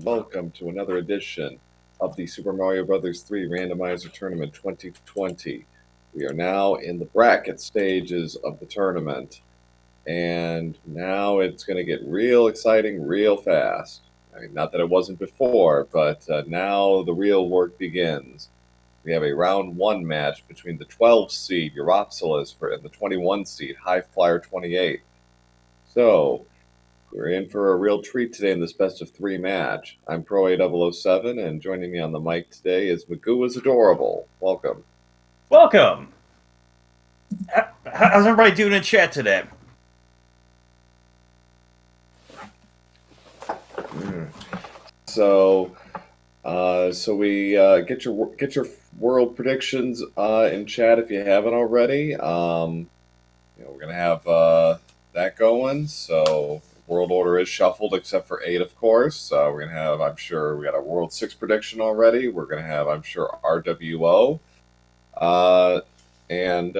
welcome to another edition of the Super Mario Bros. 3 Randomizer Tournament 2020. We are now in the bracket stages of the tournament, and now it's going to get real exciting real fast. I mean, not that it wasn't before, but now the real work begins. We have a round 1 match between the 12 seed uropsalis and the 21 seed highflyer28. So, we're in for a real treat today in this best-of-3 match. I'm Pro8007, and joining me on the mic today is Magoo is Adorable. Welcome. Welcome! How's everybody doing in chat today? So we get your world predictions in chat if you haven't already. We're gonna have that going. So world order is shuffled except for 8, of course. We're gonna have, I'm sure, we got a world 6 prediction already. We're gonna have, I'm sure, RWO, and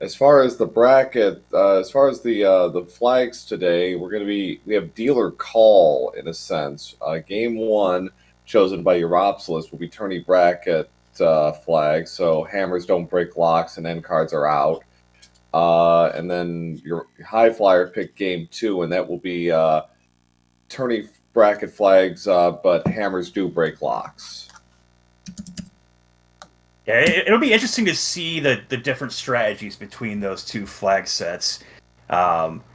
as far as the bracket, as far as the flags today, we have dealer call in a sense. Game 1, chosen by uropsalis, will be tourney bracket flags, so hammers don't break locks and end cards are out. And then your high flyer pick game 2, and that will be tourney bracket flags, but hammers do break locks. Yeah, it'll be interesting to see the different strategies between those two flag sets.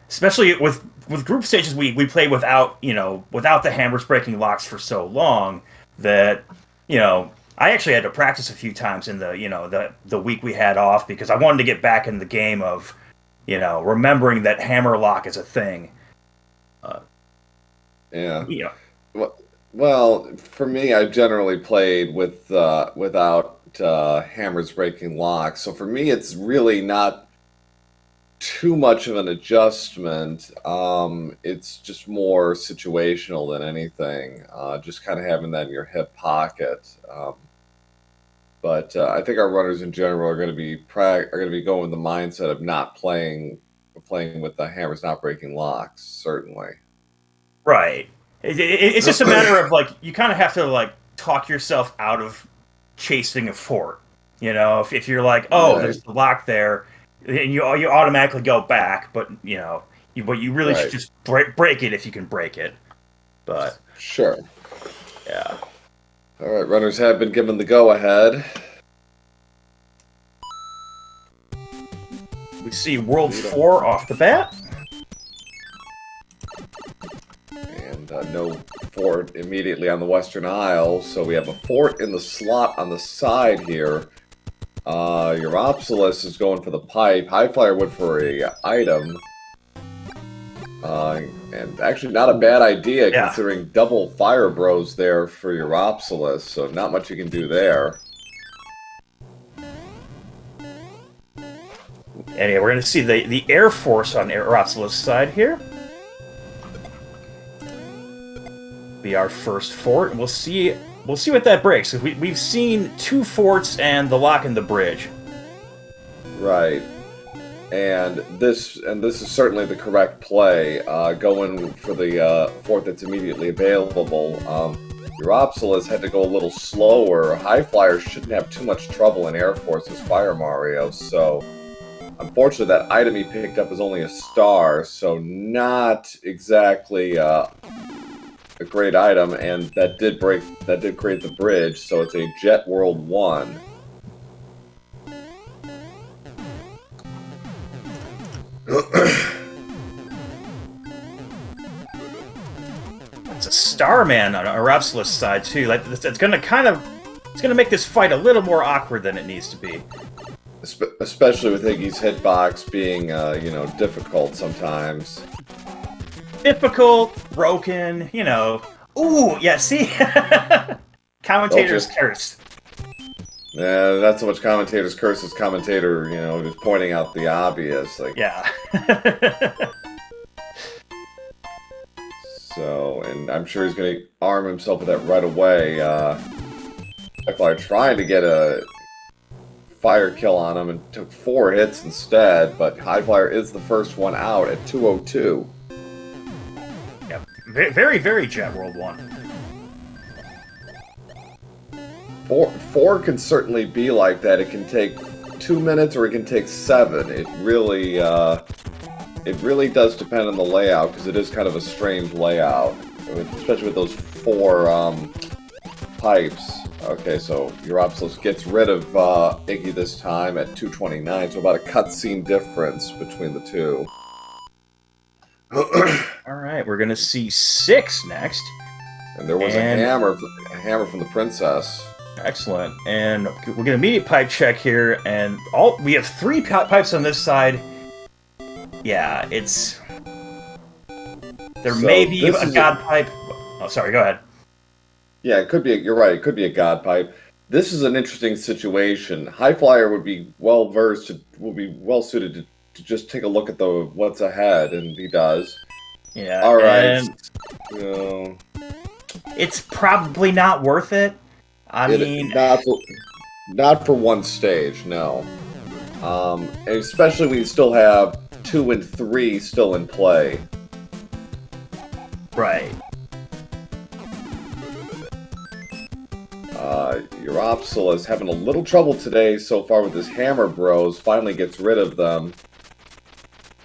Especially with group stages, we played without the hammers breaking locks for so long that I actually had to practice a few times in the week we had off because I wanted to get back in the game of remembering that hammer lock is a thing. Yeah. Well, for me, I generally played without hammers breaking locks. So for me, it's really not too much of an adjustment. It's just more situational than anything. Just kind of having that in your hip pocket. But I think our runners in general are going to be going with the mindset of not playing with the hammers not breaking locks. Certainly. Right. It's just a matter of you kind of have to talk yourself out of chasing a fort. If you're like, oh, right, there's the lock there, and you automatically go back, but you really should just break it if you can break it. But sure. Yeah. All right, runners have been given the go-ahead. We see World 4 off the bat. And no fort immediately on the Western Isle, so we have a fort in the slot on the side here. Uropsalis is going for the pipe. Highflyer went for a item. And actually not a bad idea considering double fire bros there for uropsalis, so not much you can do there. Anyway, we're going to see the Air Force on uropsalis' side here. Be our first fort, and we'll see what that breaks. Cause we've seen 2 forts and the lock in the bridge. Right. And this is certainly the correct play, going for the fort that's immediately available. Uropsalis had to go a little slower. High Flyer shouldn't have too much trouble in Air Force's Fire Mario, so unfortunately that item he picked up is only a star, so not exactly a great item, and that did create the bridge, so it's a Jet World 1. It's a Starman on uropsalis' side too. It's gonna make this fight a little more awkward than it needs to be. Especially with Iggy's hitbox being difficult sometimes. Difficult, broken, Ooh, yeah, see? Commentator's curse. Yeah, not so much commentator's curse as commentator, just pointing out the obvious. Yeah. So, and I'm sure he's going to arm himself with that right away. Highflyer trying to get a fire kill on him and took 4 hits instead, but Highflyer is the first one out at 202. Yep. Very, very Jet World 1. Four can certainly be like that. It can take 2 minutes or it can take 7. It really does depend on the layout, because it is kind of a strange layout, especially with those 4 pipes. Okay, so Uropsalis gets rid of Iggy this time at 229, so about a cutscene difference between the two. Alright, we're gonna see 6 next. And there was a hammer from the princess. Excellent. And we're gonna immediate pipe check here, and we have 3 pipes on this side. Yeah, it's... There may be a god pipe... Oh, sorry, go ahead. Yeah, it could be. You're right. It could be a god pipe. This is an interesting situation. Highflyer would be well suited to just take a look at what's ahead, and he does. Yeah. All right. It's probably not worth it. I mean, not for one stage, no. Especially when you still have 2 and 3 still in play. Right. Uropsalis having a little trouble today so far with his hammer bros. Finally gets rid of them.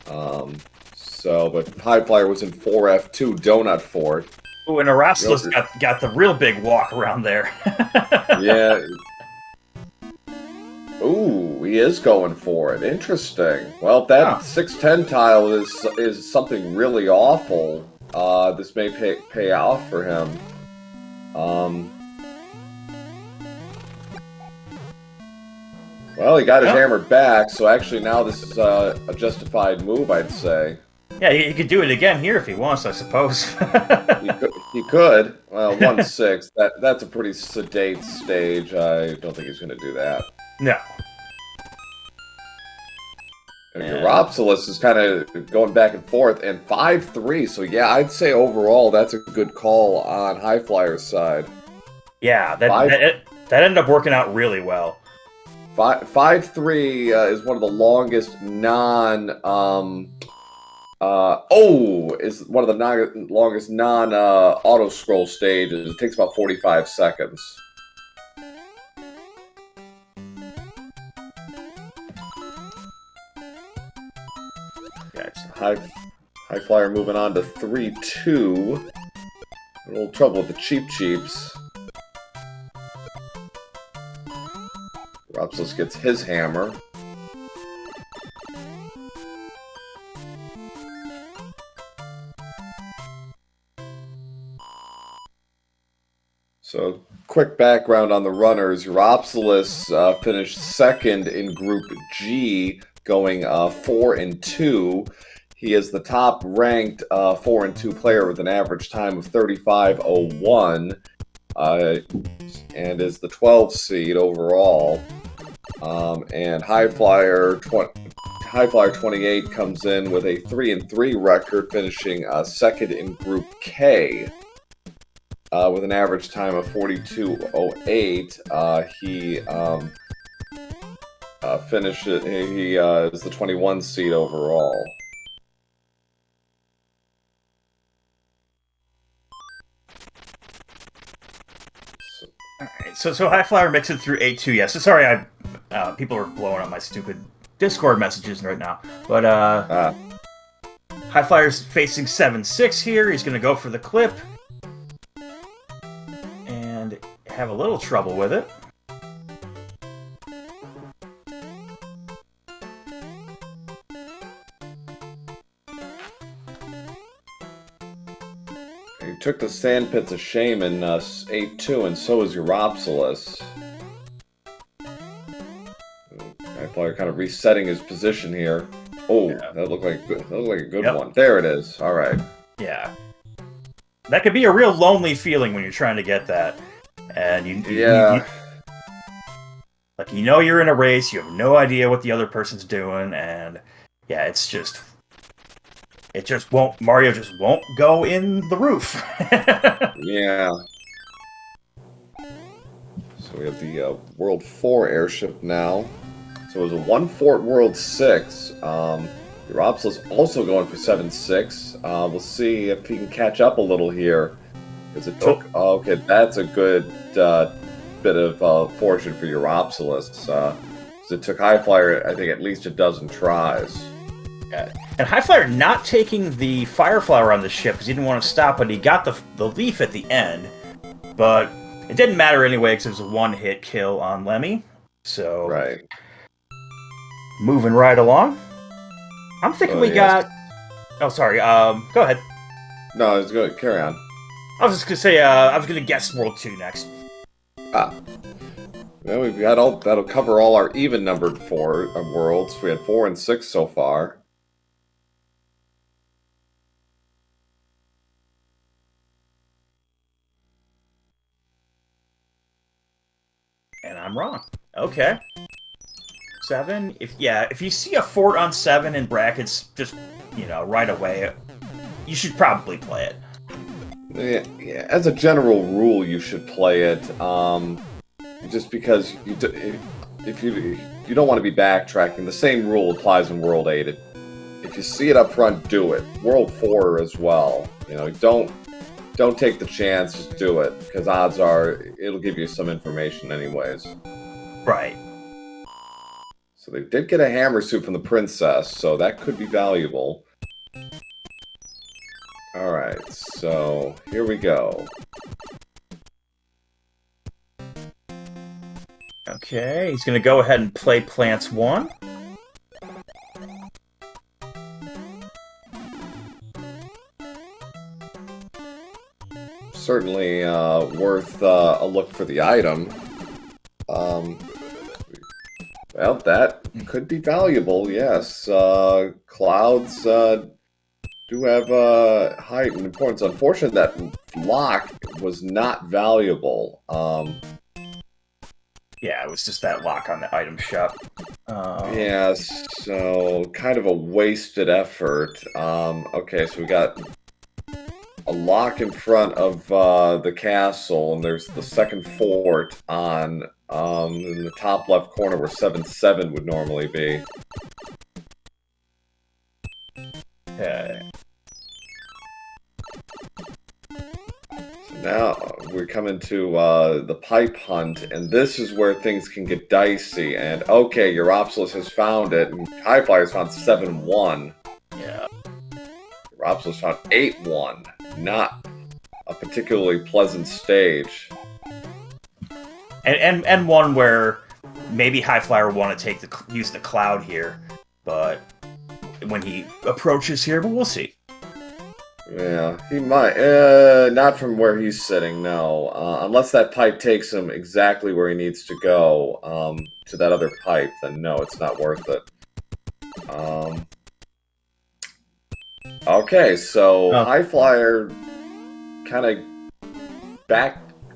But Highflyer was in 4F2 Donut Fort. Ooh, and Uropsalis got the real big walk around there. Yeah. Ooh, he is going for it. Interesting. Well, if that 610 tile is something really awful, this may pay off for him. Well, he got his hammer back, so actually now this is a justified move, I'd say. Yeah, he could do it again here if he wants, I suppose. He could. Well, 1-6. That's a pretty sedate stage. I don't think he's going to do that. No. And Uropsalis is kind of going back and forth, and 5-3. So yeah, I'd say overall that's a good call on Highflyer's side. Yeah, that ended up working out really well. 5-3 is one of the longest is one of the longest non-auto scroll stages. It takes about 45 seconds. Highflyer moving on to 3-2. A little trouble with the cheeps. Uropsalis gets his hammer. So, quick background on the runners. Uropsalis finished second in Group G, going 4-2. He is the top-ranked 4-2 player with an average time of 35:01, and is the 12th seed overall. And highflyer28 comes in with a 3-3 record, finishing second in Group K. With an average time of 42:08, he finishes. He is the 21 seed overall. Alright, so Highflyer makes it through 8-2. Yeah, so sorry, people are blowing up my stupid Discord messages right now. But Highflyer's facing 7-6 here. He's gonna go for the clip. Have a little trouble with it. He took the sandpits of shame in 8-2, and so is Uropsalis. Highflyer kind of resetting his position here. Oh, yeah. That looked like a good one. There it is. All right. Yeah, that could be a real lonely feeling when you're trying to get that. And you you're in a race, you have no idea what the other person's doing, and yeah, Mario just won't go in the roof. Yeah. So we have the World 4 airship now. So it was a 1-Fort World 6. Uropsalis also going for 7-6. We'll see if he can catch up a little here. Because it took... Oh, okay, that's a good bit of fortune for Uropsalis. Because it took Highflyer, I think, at least a dozen tries. Yeah. And Highflyer not taking the Fire Flower on the ship because he didn't want to stop, but he got the leaf at the end. But it didn't matter anyway because it was a one-hit kill on Lemmy. So, right. Moving right along. I'm thinking we got... Oh, sorry. Go ahead. No, I was going to carry on. I was just going to say, I was going to guess World 2 next. Ah. Well, we've got all... That'll cover all our even-numbered worlds. We had 4 and 6 so far. And I'm wrong. Okay. 7. If you see a fort on 7 in brackets, just, right away, you should probably play it. Yeah, as a general rule, you should play it. Just because if you don't want to be backtracking, the same rule applies in World 8. If you see it up front, do it. World 4 as well. Don't take the chance, just do it, because odds are it'll give you some information anyways. Right. So they did get a hammer suit from the princess, so that could be valuable. Alright, so here we go. Okay, he's going to go ahead and play Plants 1. Certainly worth a look for the item. Well, that could be valuable, yes. Clouds do have height and importance. Unfortunately, that lock was not valuable. Yeah, it was just that lock on the item shop. Yeah, so kind of a wasted effort. Okay, so we got a lock in front of the castle, and there's the second fort on in the top left corner where 7-7 would normally be. Okay. So now we're coming to the pipe hunt, and this is where things can get dicey. And okay, Uropsalis has found it, and Highflyer's found 7-1. Yeah. Uropsalis found 8-1. Not a particularly pleasant stage. And one where maybe Highflyer want to use the cloud here, but when he approaches here, but we'll see. Yeah, he might. Not from where he's sitting, no. Unless that pipe takes him exactly where he needs to go, to that other pipe, then no, it's not worth it. Okay, so Highflyer kind of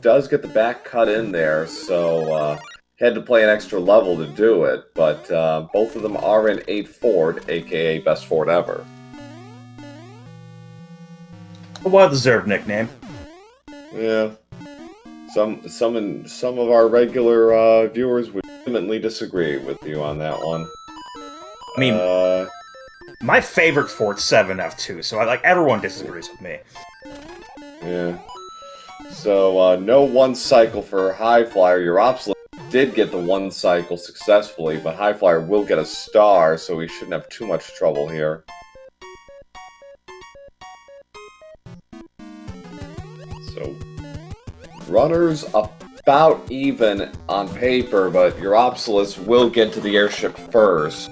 does get the back cut in there, so had to play an extra level to do it, but both of them are in 8 Ford, aka best Ford ever. A well-deserved nickname. Yeah. Some of our regular viewers would vehemently disagree with you on that one. I mean, my favorite Fort's 7F2, so everyone disagrees with me. Yeah. So, no one cycle for Highflyer. Uropsalis did get the one cycle successfully, but Highflyer will get a star, so he shouldn't have too much trouble here. So, runners about even on paper, but Uropsalis will get to the airship first.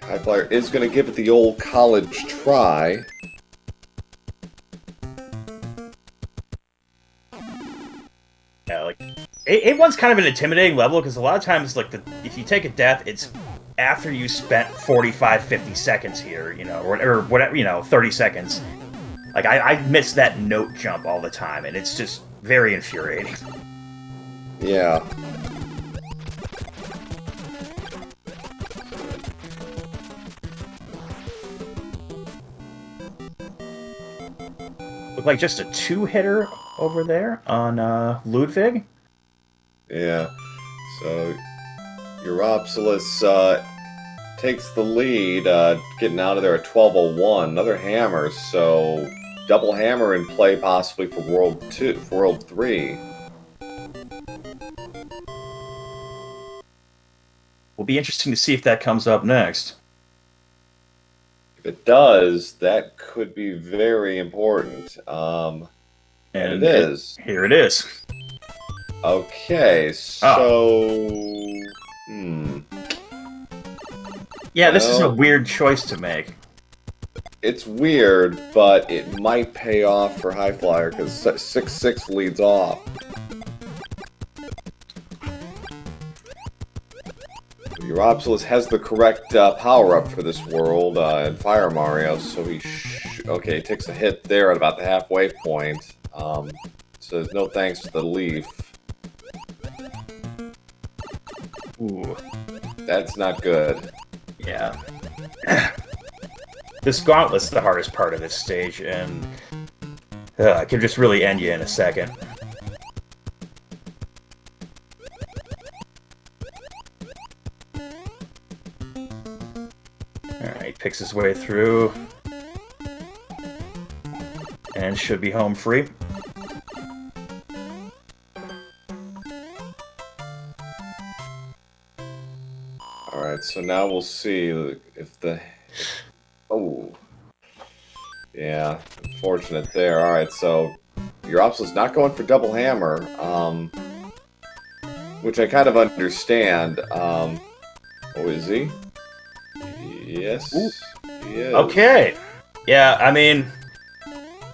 Highflyer is going to give it the old college try. Yeah, A1's kind of an intimidating level because a lot of times, if you take a death, it's after you spent 45, 50 seconds here, or whatever, 30 seconds. I miss that note jump all the time, and it's just very infuriating. Yeah. look like just a 2-hitter over there on Ludwig. Yeah. So uropsalis takes the lead, getting out of there at 12:01. Another hammer, so double hammer in play possibly for World 3. Will be interesting to see if that comes up next. If it does, that could be very important. And it is. Here it is. Okay, so... Yeah, this is a weird choice to make. It's weird, but it might pay off for Highflyer, because 6-6 leads off. Uropsalis has the correct power-up for this world in Fire Mario, so he takes a hit there at about the halfway point. So there's no thanks to the leaf. Ooh. That's not good. Yeah. This gauntlet's the hardest part of this stage, and it can just really end you in a second. Alright, picks his way through. And should be home free. Alright, so now we'll see if the... Oh. Yeah, unfortunate there. Alright, so Uropsalis not going for double hammer, which I kind of understand. Oh, is he? Yes. Ooh. He is. Okay. Yeah, I mean,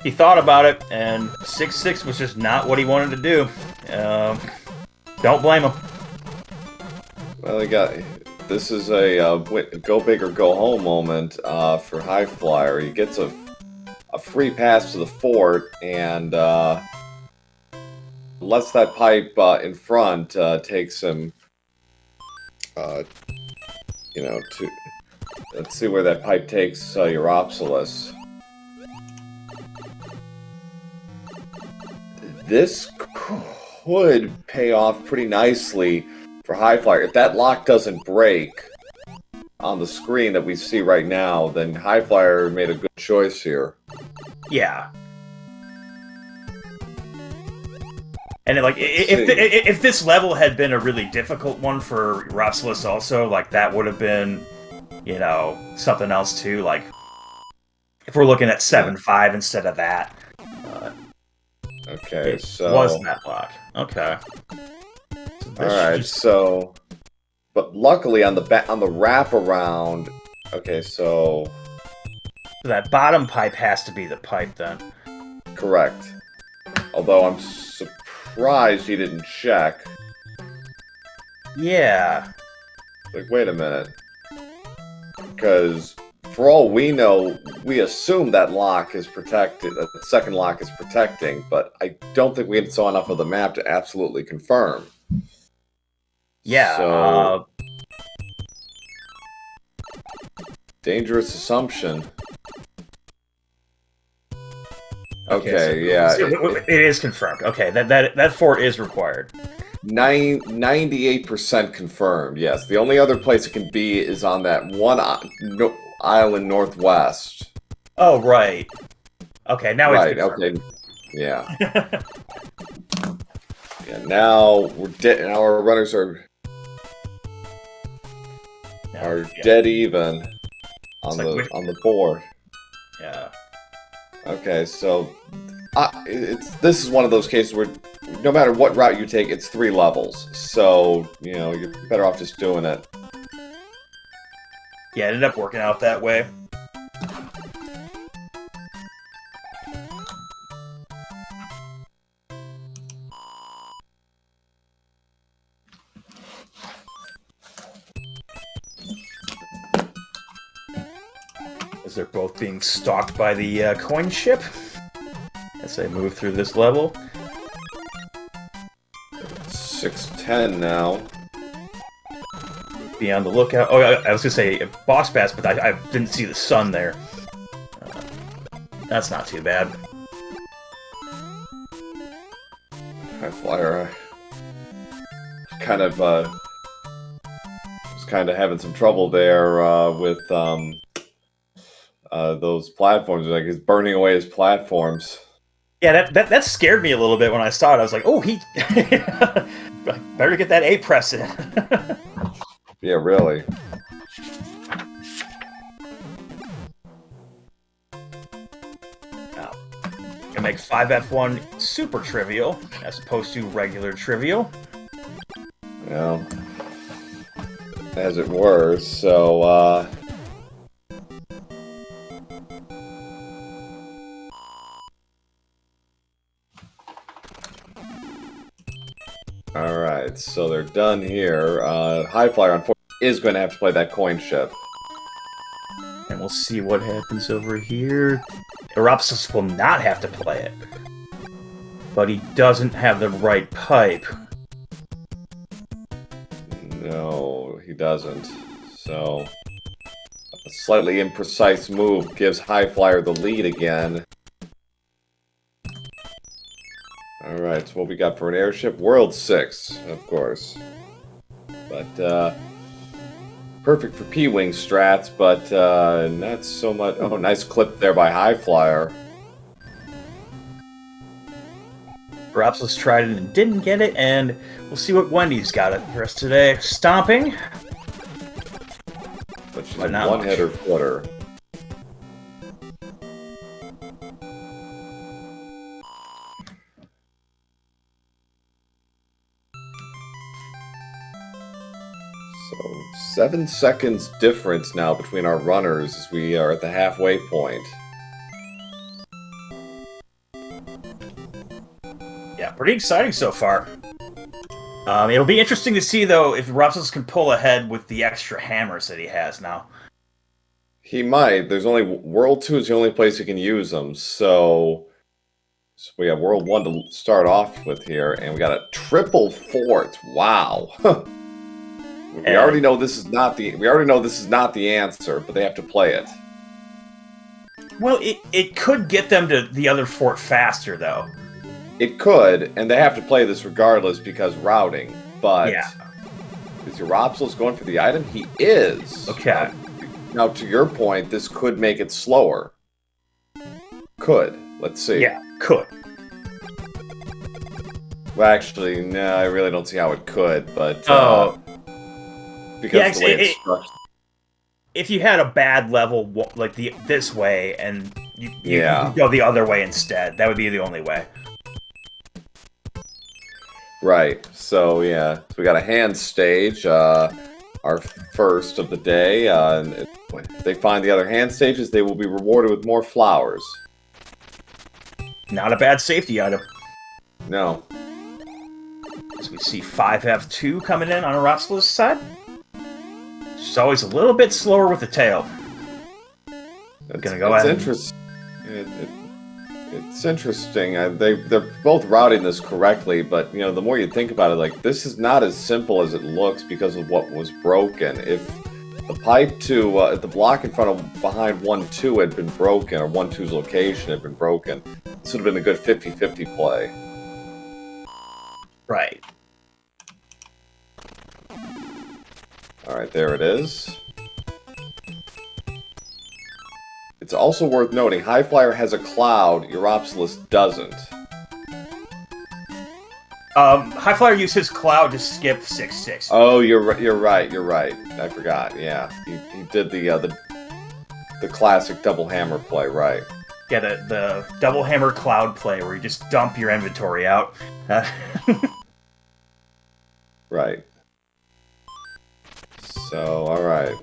he thought about it, and 6-6 was just not what he wanted to do. Don't blame him. Well, this is a go big or go home moment for Highflyer. He gets a free pass to the fort and lets that pipe in front takes him. Let's see where that pipe takes Uropsalis. This could pay off pretty nicely for Highflyer. If that lock doesn't break on the screen that we see right now, then Highflyer made a good choice here. Yeah. And if this level had been a really difficult one for Uropsalis also, like that would have been, something else too. Like if we're looking at 7-5 instead of that. Okay, it so was that lock. Okay. Alright, so but luckily on the wraparound, okay, so that bottom pipe has to be the pipe then. Correct. Although I'm surprised he didn't check. Yeah. Like, wait a minute. Because for all we know, we assume that lock is protected, that the second lock is protecting, but I don't think we saw enough of the map to absolutely confirm. Yeah. So, dangerous assumption. Okay, so, yeah. It is confirmed. Okay, that fort is required. 98% confirmed, yes. The only other place it can be is on that one island northwest. Oh, right. Okay, now it's confirmed. Okay. Yeah. Yeah, now we're dead. Now our runners are dead even on the board. Yeah. Okay, so this is one of those cases where no matter what route you take, it's 3 levels. So you're better off just doing it. Yeah, it ended up working out that way. As they're both being stalked by the coin ship as they move through this level. 6:10 now. Be on the lookout. Oh, I was gonna say boss pass, but I didn't see the sun there. That's not too bad. kind of was kind of having some trouble there with those platforms. Like he's burning away his platforms. Yeah, that scared me a little bit when I saw it. I was like, oh, he better get that A press in. Yeah, really. Now, gonna make 5F1 super trivial as opposed to regular trivial. Yeah, as it were. So, all right, so they're done here. Highflyer, unfortunately, is going to have to play that coin ship. And we'll see what happens over here. Uropsalis will not have to play it. But he doesn't have the right pipe. No, he doesn't. So, a slightly imprecise move gives Highflyer the lead again. Alright, so what we got for an airship? World 6, of course. But, perfect for P-Wing strats, but not so much... Oh, nice clip there by Highflyer. Uropsalis tried it and didn't get it, and we'll see what Wendy's got for us today. Stomping. But she's But a not one-hitter quitter. So, 7 seconds difference now between our runners as we are at the halfway point. Yeah, pretty exciting so far. It'll be interesting to see, though, if Uropsalis can pull ahead with the extra hammers that he has now. He might. There's only... World 2 is the only place you can use them, so we have World 1 to start off with here, and we got a triple fort. Wow. We already know this is not the answer, but they have to play it. Well, it could get them to the other fort faster, though. It could, and they have to play this regardless because routing. But yeah. Is Uropsalis going for the item? He is. Okay. Now, to your point, this could make it slower. Could. Let's see. Yeah, could. Well, actually, no, I really don't see how it could, but... because yeah, of the way it's structured. If you had a bad level, like this way, and you Yeah. go the other way instead, that would be the only way. Right. So, yeah. So we got a hand stage, our first of the day. And if they find the other hand stages, they will be rewarded with more flowers. Not a bad safety item. No. So we see 5F2 coming in on Uropsalis' side. She's always a little bit slower with the tail. Gonna go ahead. It's interesting. They're both routing this correctly, but you know, the more you think about it, like this is not as simple as it looks because of what was broken. If the pipe to if the block in front of behind 1-2 had been broken, or 1-2's location had been broken, this would have been a good 50-50 play. Right. Alright, there it is. It's also worth noting, Highflyer has a cloud, Uropsalis doesn't. Highflyer used his cloud to skip 6-6. Oh, you're right. I forgot. Yeah, he did the classic double hammer play, right? Get the double hammer cloud play where you just dump your inventory out. Right. So, alright.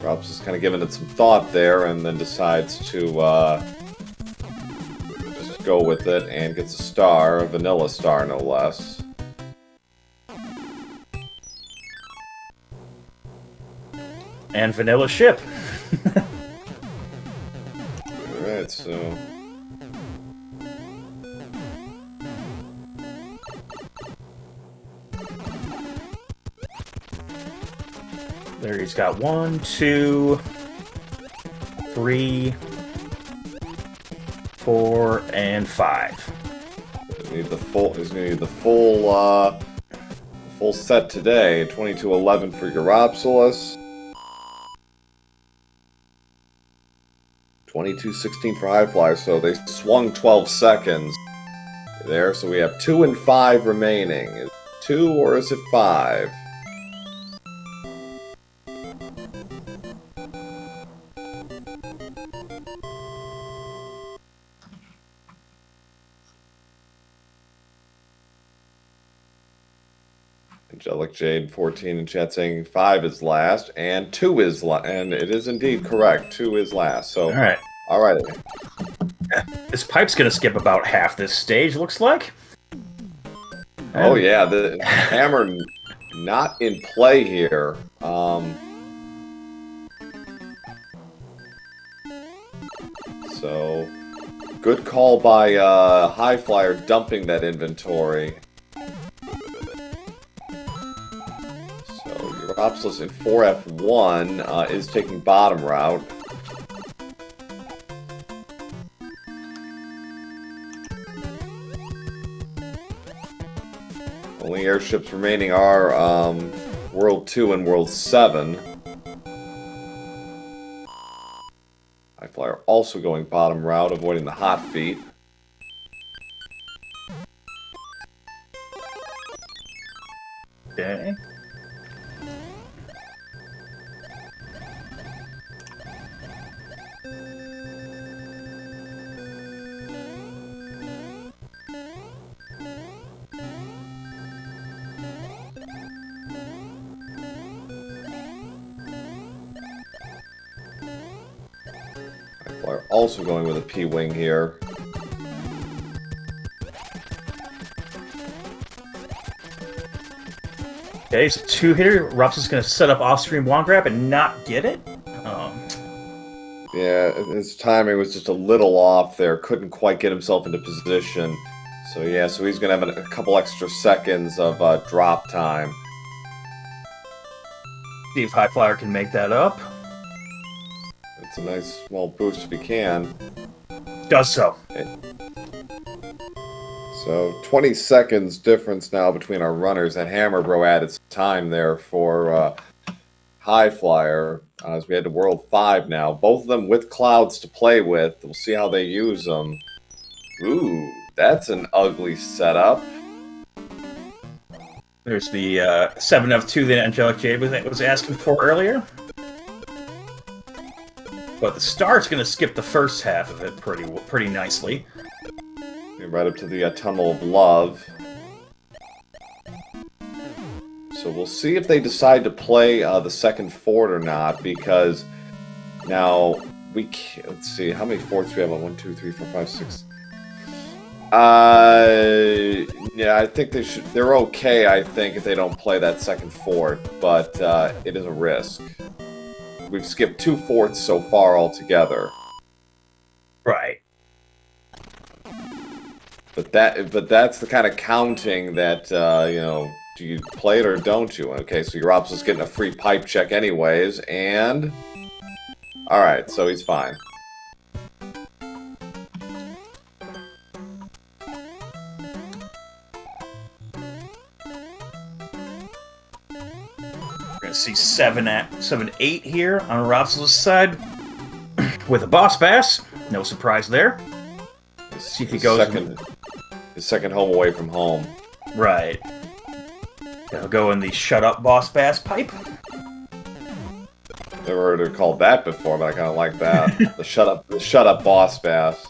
Rob's just kind of giving it some thought there, and then decides to just go with it, and gets a star, a vanilla star no less. And vanilla ship. Alright, so... There he's got 1, 2, 3, 4, and 5. He's gonna need the full set today. 2211 for uropsalis. 2216 for highflyer. So they swung 12 seconds there. So we have 2 and 5 remaining. Is it 2 or is it 5? Angelic Jade 14 in chat saying 5 is last and 2 is last, and it is indeed correct. 2 is last. So all right. This pipe's gonna skip about half this stage. Looks like. Oh yeah, the hammer not in play here. So good call by Highflyer dumping that inventory. Uropsalis in 4F1 is taking bottom route. Only airships remaining are World 2 and World 7. Highflyer also going bottom route, avoiding the hot feet. Okay. Also going with a P-wing here. Okay, so 2-hitter. Rups is going to set up off-stream one grab and not get it. Yeah, his timing was just a little off there. Couldn't quite get himself into position. So yeah, so he's going to have a couple extra seconds of drop time. See if Highflyer can make that up. It's a nice small boost if he can. Does so. Okay. So 20 seconds difference now between our runners. That Hammer Bro added some time there for Highflyer as we head to World 5 now. Both of them with clouds to play with. We'll see how they use them. Ooh, that's an ugly setup. There's the 7F2 that Angelic Jade was asking for earlier. But the start's going to skip the first half of it pretty nicely. Right up to the Tunnel of Love. So we'll see if they decide to play the second fort or not, because now we can't, let's see, how many forts do we have on 1, 2, 3, 4, 5, 6? Yeah, I think they're okay, I think, if they don't play that second fort, but it is a risk. We've skipped 2 forts so far altogether. Right. But that's the kind of counting that, you know, do you play it or don't you? Okay, so your ops is getting a free pipe check anyways, and... Alright, so he's fine. We're going to see 7-8 here on Uropsalis' side with a boss bass. No surprise there. See if he goes... His second home away from home. Right. He'll go in the shut up boss bass pipe. Never heard it called that before, but I kind of like that. the shut up boss bass.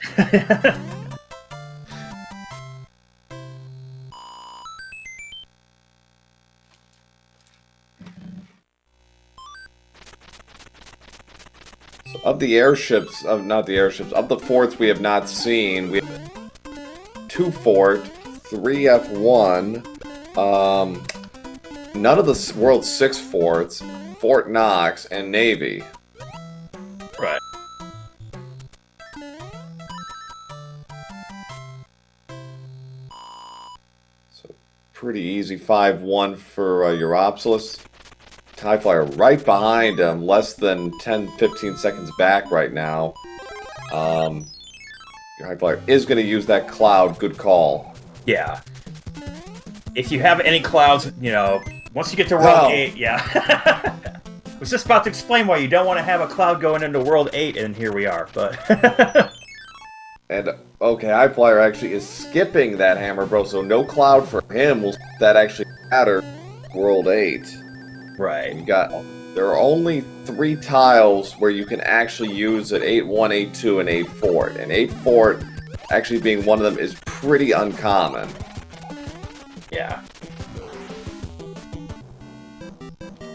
So of the airships, of the forts we have not seen, we have 2 fort, 3 F1, none of the World 6 forts, Fort Knox, and Navy. Right. So pretty easy 5-1 for Uropsalis. Highflyer right behind him, less than 10-15 seconds back right now. Your Highflyer is going to use that cloud. Good call. Yeah. If you have any clouds, once you get to World 8, yeah. I was just about to explain why you don't want to have a cloud going into World 8, and here we are, but... And, okay, Highflyer actually is skipping that Hammer Bro, so no cloud for him. Will that actually matter World 8? Right. There are only 3 tiles where you can actually use it, 8-1, 8-2, and 8-fort. And 8-fort, actually being one of them, is pretty uncommon. Yeah.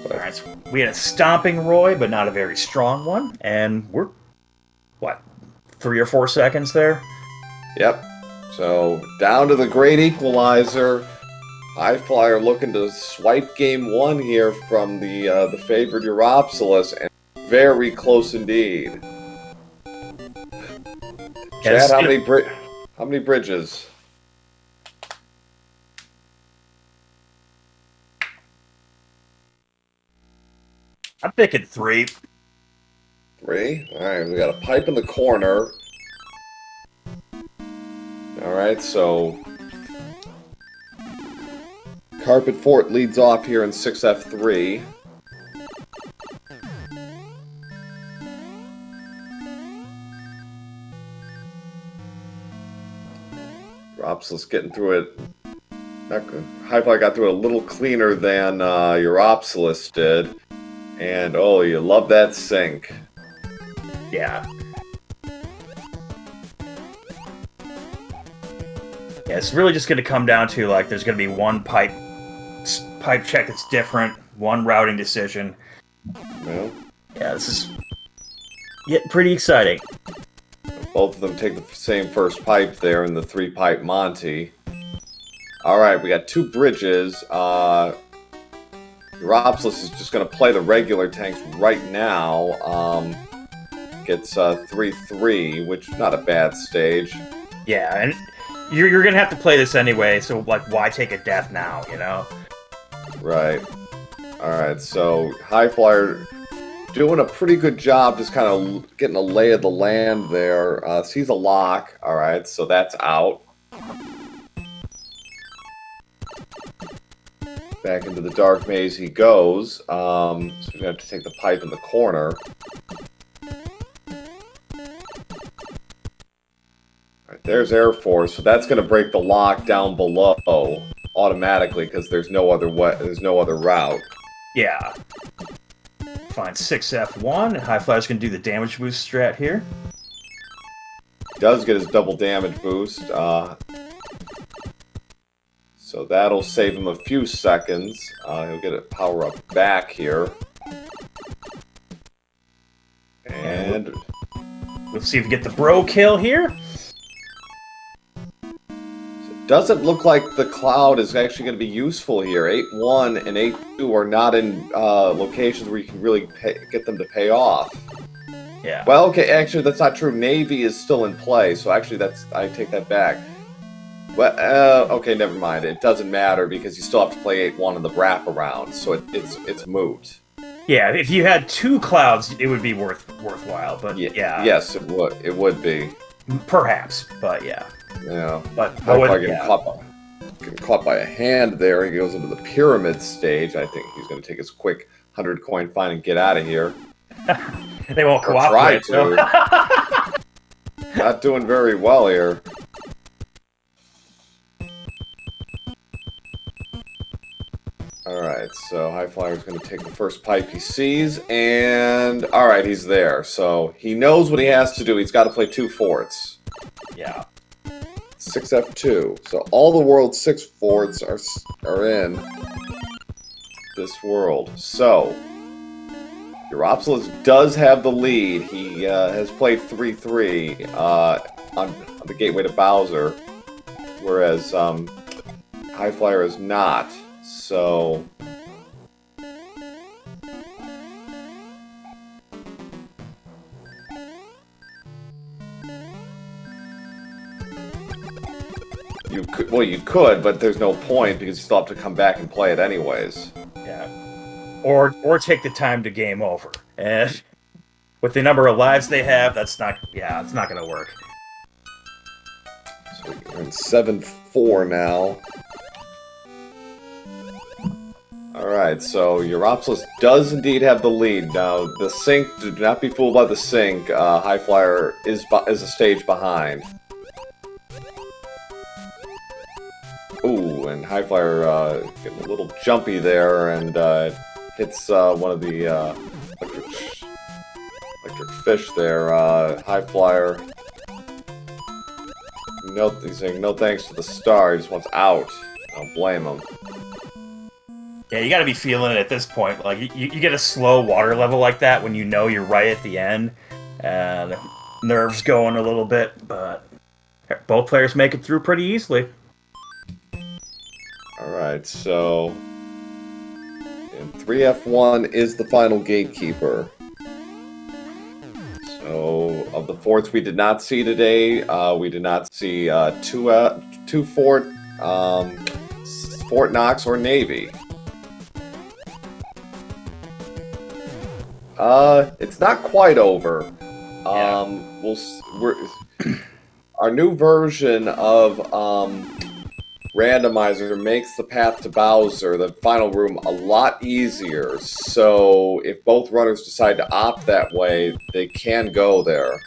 Alright, so we had a stomping Roy, but not a very strong one. And we're, 3 or 4 seconds there? Yep. So, down to the Great Equalizer. Highflyer looking to swipe game 1 here from the favored uropsalis, and very close indeed. Chad, how many bridges? I'm thinking 3. 3? Alright, we got a pipe in the corner. Alright, so Carpet Fort leads off here in 6F3. Uropsalis getting through it. Highflyer got through it a little cleaner than Uropsalis did. And, oh, you love that sink. Yeah. Yeah, it's really just going to come down to, like, there's going to be one pipe check that's different, one routing decision. Well, yeah, this is getting pretty exciting. Both of them take the same first pipe there in the 3-pipe Monty. Alright, we got 2 bridges. Uropsalis is just going to play the regular tanks right now. Gets 3-3, which is not a bad stage. Yeah, and you're going to have to play this anyway, so, like, why take a death now, Right. Alright, so Highflyer doing a pretty good job just kind of getting a lay of the land there. Sees a lock. Alright, so that's out. Back into the dark maze he goes. So we have to take the pipe in the corner. Alright, there's Air Force, so that's going to break the lock down below automatically because there's no other route. Yeah. Fine, 6F1. Highflyer's going to do the damage boost strat here. Does get his double damage boost. So that'll save him a few seconds. He'll get a power up back here. And we'll see if we get the bro kill here. Doesn't look like the cloud is actually going to be useful here. 8-1 and 8-2 are not in locations where you can really get them to pay off. Yeah. Well, okay, actually that's not true. Navy is still in play, so actually I take that back. But okay, never mind. It doesn't matter because you still have to play 8-1 in the wraparound, so it's moot. Yeah, if you had 2 clouds, it would be worthwhile. But yeah. Yes, it would. It would be. Perhaps, but yeah. Yeah. But getting caught by a hand there. He goes into the pyramid stage. I think he's going to take his quick 100 coin fine and get out of here. They won't cooperate. Try to. Not doing very well here. Alright, so Highflyer's going to take the first pipe he sees, and alright, he's there. So he knows what he has to do. He's got to play 2 forts. Yeah. 6F2. So all the world's 6 forts are in this world. So Uropsalis does have the lead. He has played 3-3 on the gateway to Bowser, whereas Highflyer is not. So you could, but there's no point because you still have to come back and play it anyways. Yeah. Or take the time to game over. And with the number of lives they have, it's not going to work. So We're in 7-4 now. Alright, so Uropsalis does indeed have the lead. Now, the sync, do not be fooled by the sync. Highflyer is a stage behind. Ooh, and Highflyer getting a little jumpy there and hits one of the electric fish there. Highflyer, he's saying no thanks to the star, he just wants out. I don't blame him. Yeah, you gotta be feeling it at this point. Like, you get a slow water level like that when you know you're right at the end. And nerves going a little bit, but both players make it through pretty easily. Alright, so... and 3F1 is the final gatekeeper. So, of the forts we did not see today, we did not see two Fort Knox or Navy. It's not quite over. Our new version of Randomizer makes the path to Bowser, the final room, a lot easier. So if both runners decide to opt that way, they can go there.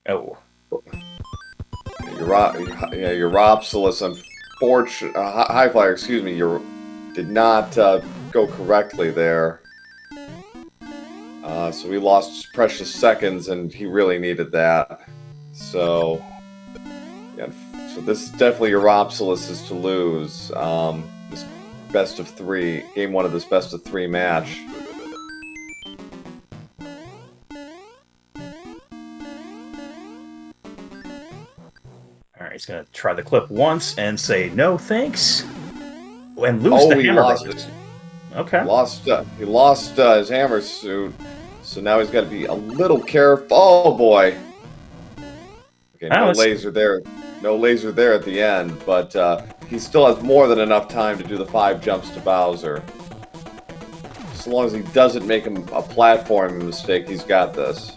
Oh. Uropsalis, unfortunately, Highflyer, excuse me, did not go correctly there. So we lost precious seconds, and he really needed that. So, yeah, so this is definitely Uropsalis is to lose. This best of three, game one of this best of three match. Alright, he's gonna try the clip once and say no thanks. And lose the hammer brothers. Okay. He lost his hammer suit, so now he's got to be a little careful. Oh boy! Okay, no laser there. No laser there at the end, but he still has more than enough time to do the 5 jumps to Bowser. As long as he doesn't make a platform mistake, he's got this.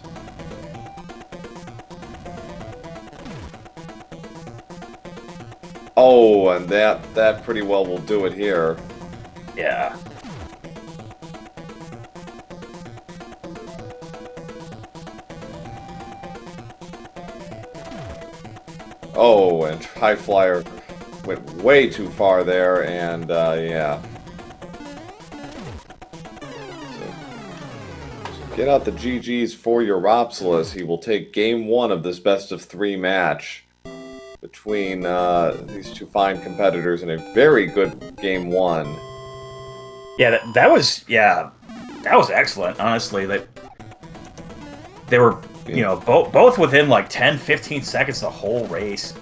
Oh, and that pretty well will do it here. Yeah. Oh, and Highflyer went way too far there, and yeah. So get out the GGs for Uropsalis. He will take game 1 of this best of 3 match between these two fine competitors in a very good game 1. Yeah, that was excellent. Honestly, they were both within like 10-15 seconds the whole race.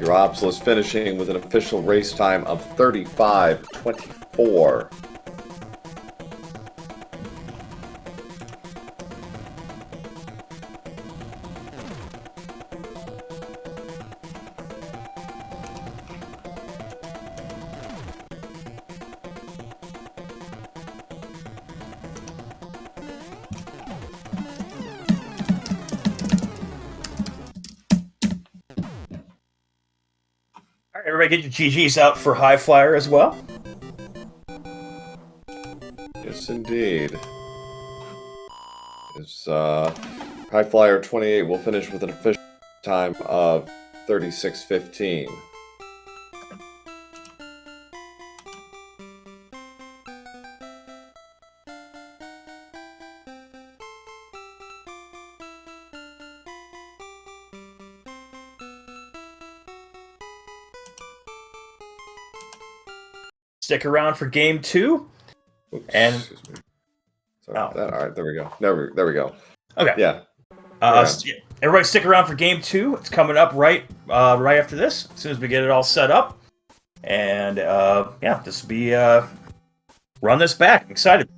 Uropsalis finishing with an official race time of 35:24. All right, everybody, get your GGs out for Highflyer as well. Yes, indeed. Highflyer28 will finish with an official time of 36:15. Stick around for game 2. Oops, and excuse me. Sorry about that. All right, there we go. There we go. Okay. Yeah. Everybody, stick around for game 2. It's coming up right after this. As soon as we get it all set up, and this will be run this back. I'm excited.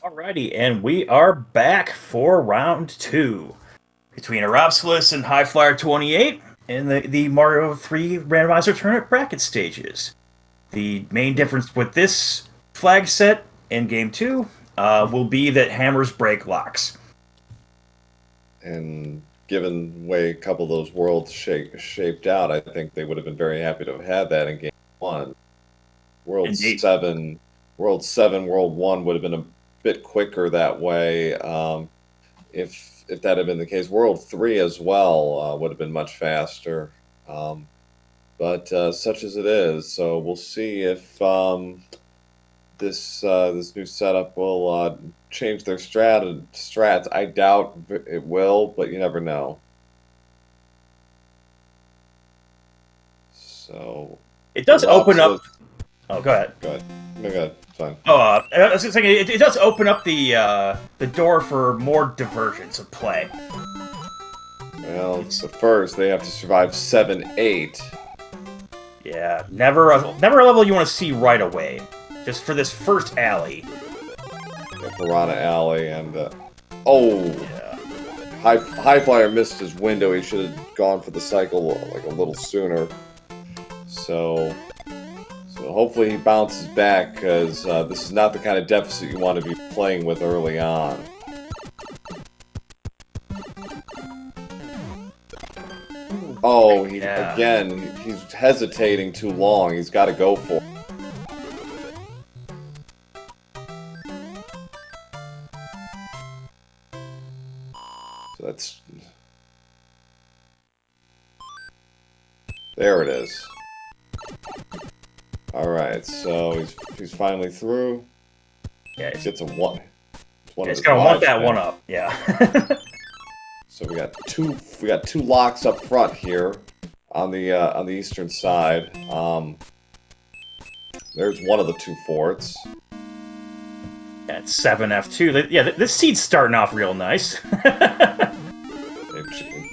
Alrighty, and we are back for round 2 between uropsalis and highflyer28 in the Mario 3 Randomizer Tournament bracket stages. The main difference with this flag set in Game 2 will be that hammers break locks. And given the way a couple of those worlds shaped out, I think they would have been very happy to have had that in Game 1. World Indeed. 7, World 1 would have been a bit quicker that way. If that had been the case, World 3 as well would have been much faster. But such as it is, so we'll see if this new setup will change their strats. I doubt it will, but you never know. So it does open up. Oh, go ahead. Go ahead. No, go ahead. Fine. Oh, I was saying it does open up the door for more divergence of play. Well, so first they have to survive 7-8. Yeah, never a level you want to see right away. Just for this first alley. Yeah, Piranha Alley and yeah. Highflyer missed his window. He should have gone for the cycle like a little sooner. So hopefully he bounces back, because this is not the kind of deficit you want to be playing with early on. Oh, again, he's hesitating too long. He's got to go for it. So that's... There it is. Alright, so he's finally through. Yeah, he gets a 1. It's gonna want that one up, yeah. So we got two locks up front here on the eastern side. There's one of the 2 forts. At 7F2. Yeah, this seed's starting off real nice.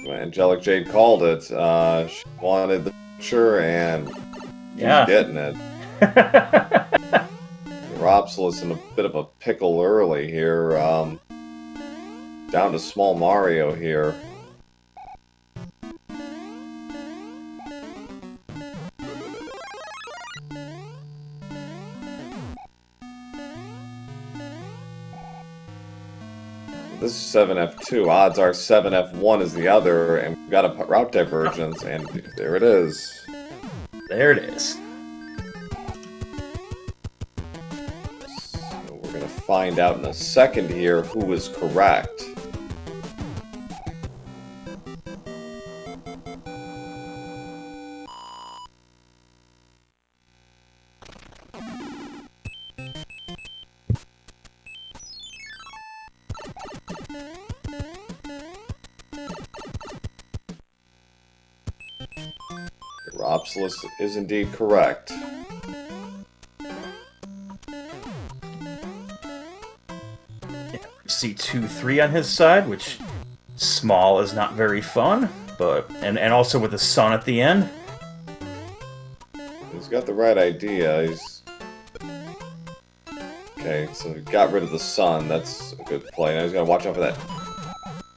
Angelic Jade called it. She wanted the picture, and she's getting it. Uropsalis in a bit of a pickle early here. Down to small Mario here. This is 7F2. Odds are 7F1 is the other, and we've got a route divergence, and there it is. There it is. So we're going to find out in a second here who is correct. Uropsalis is indeed correct. C2-3 on his side, which small is not very fun, but and also with the sun at the end. He's got the right idea. Okay, so he got rid of the sun. That's a good play. Now he's gotta watch out for that.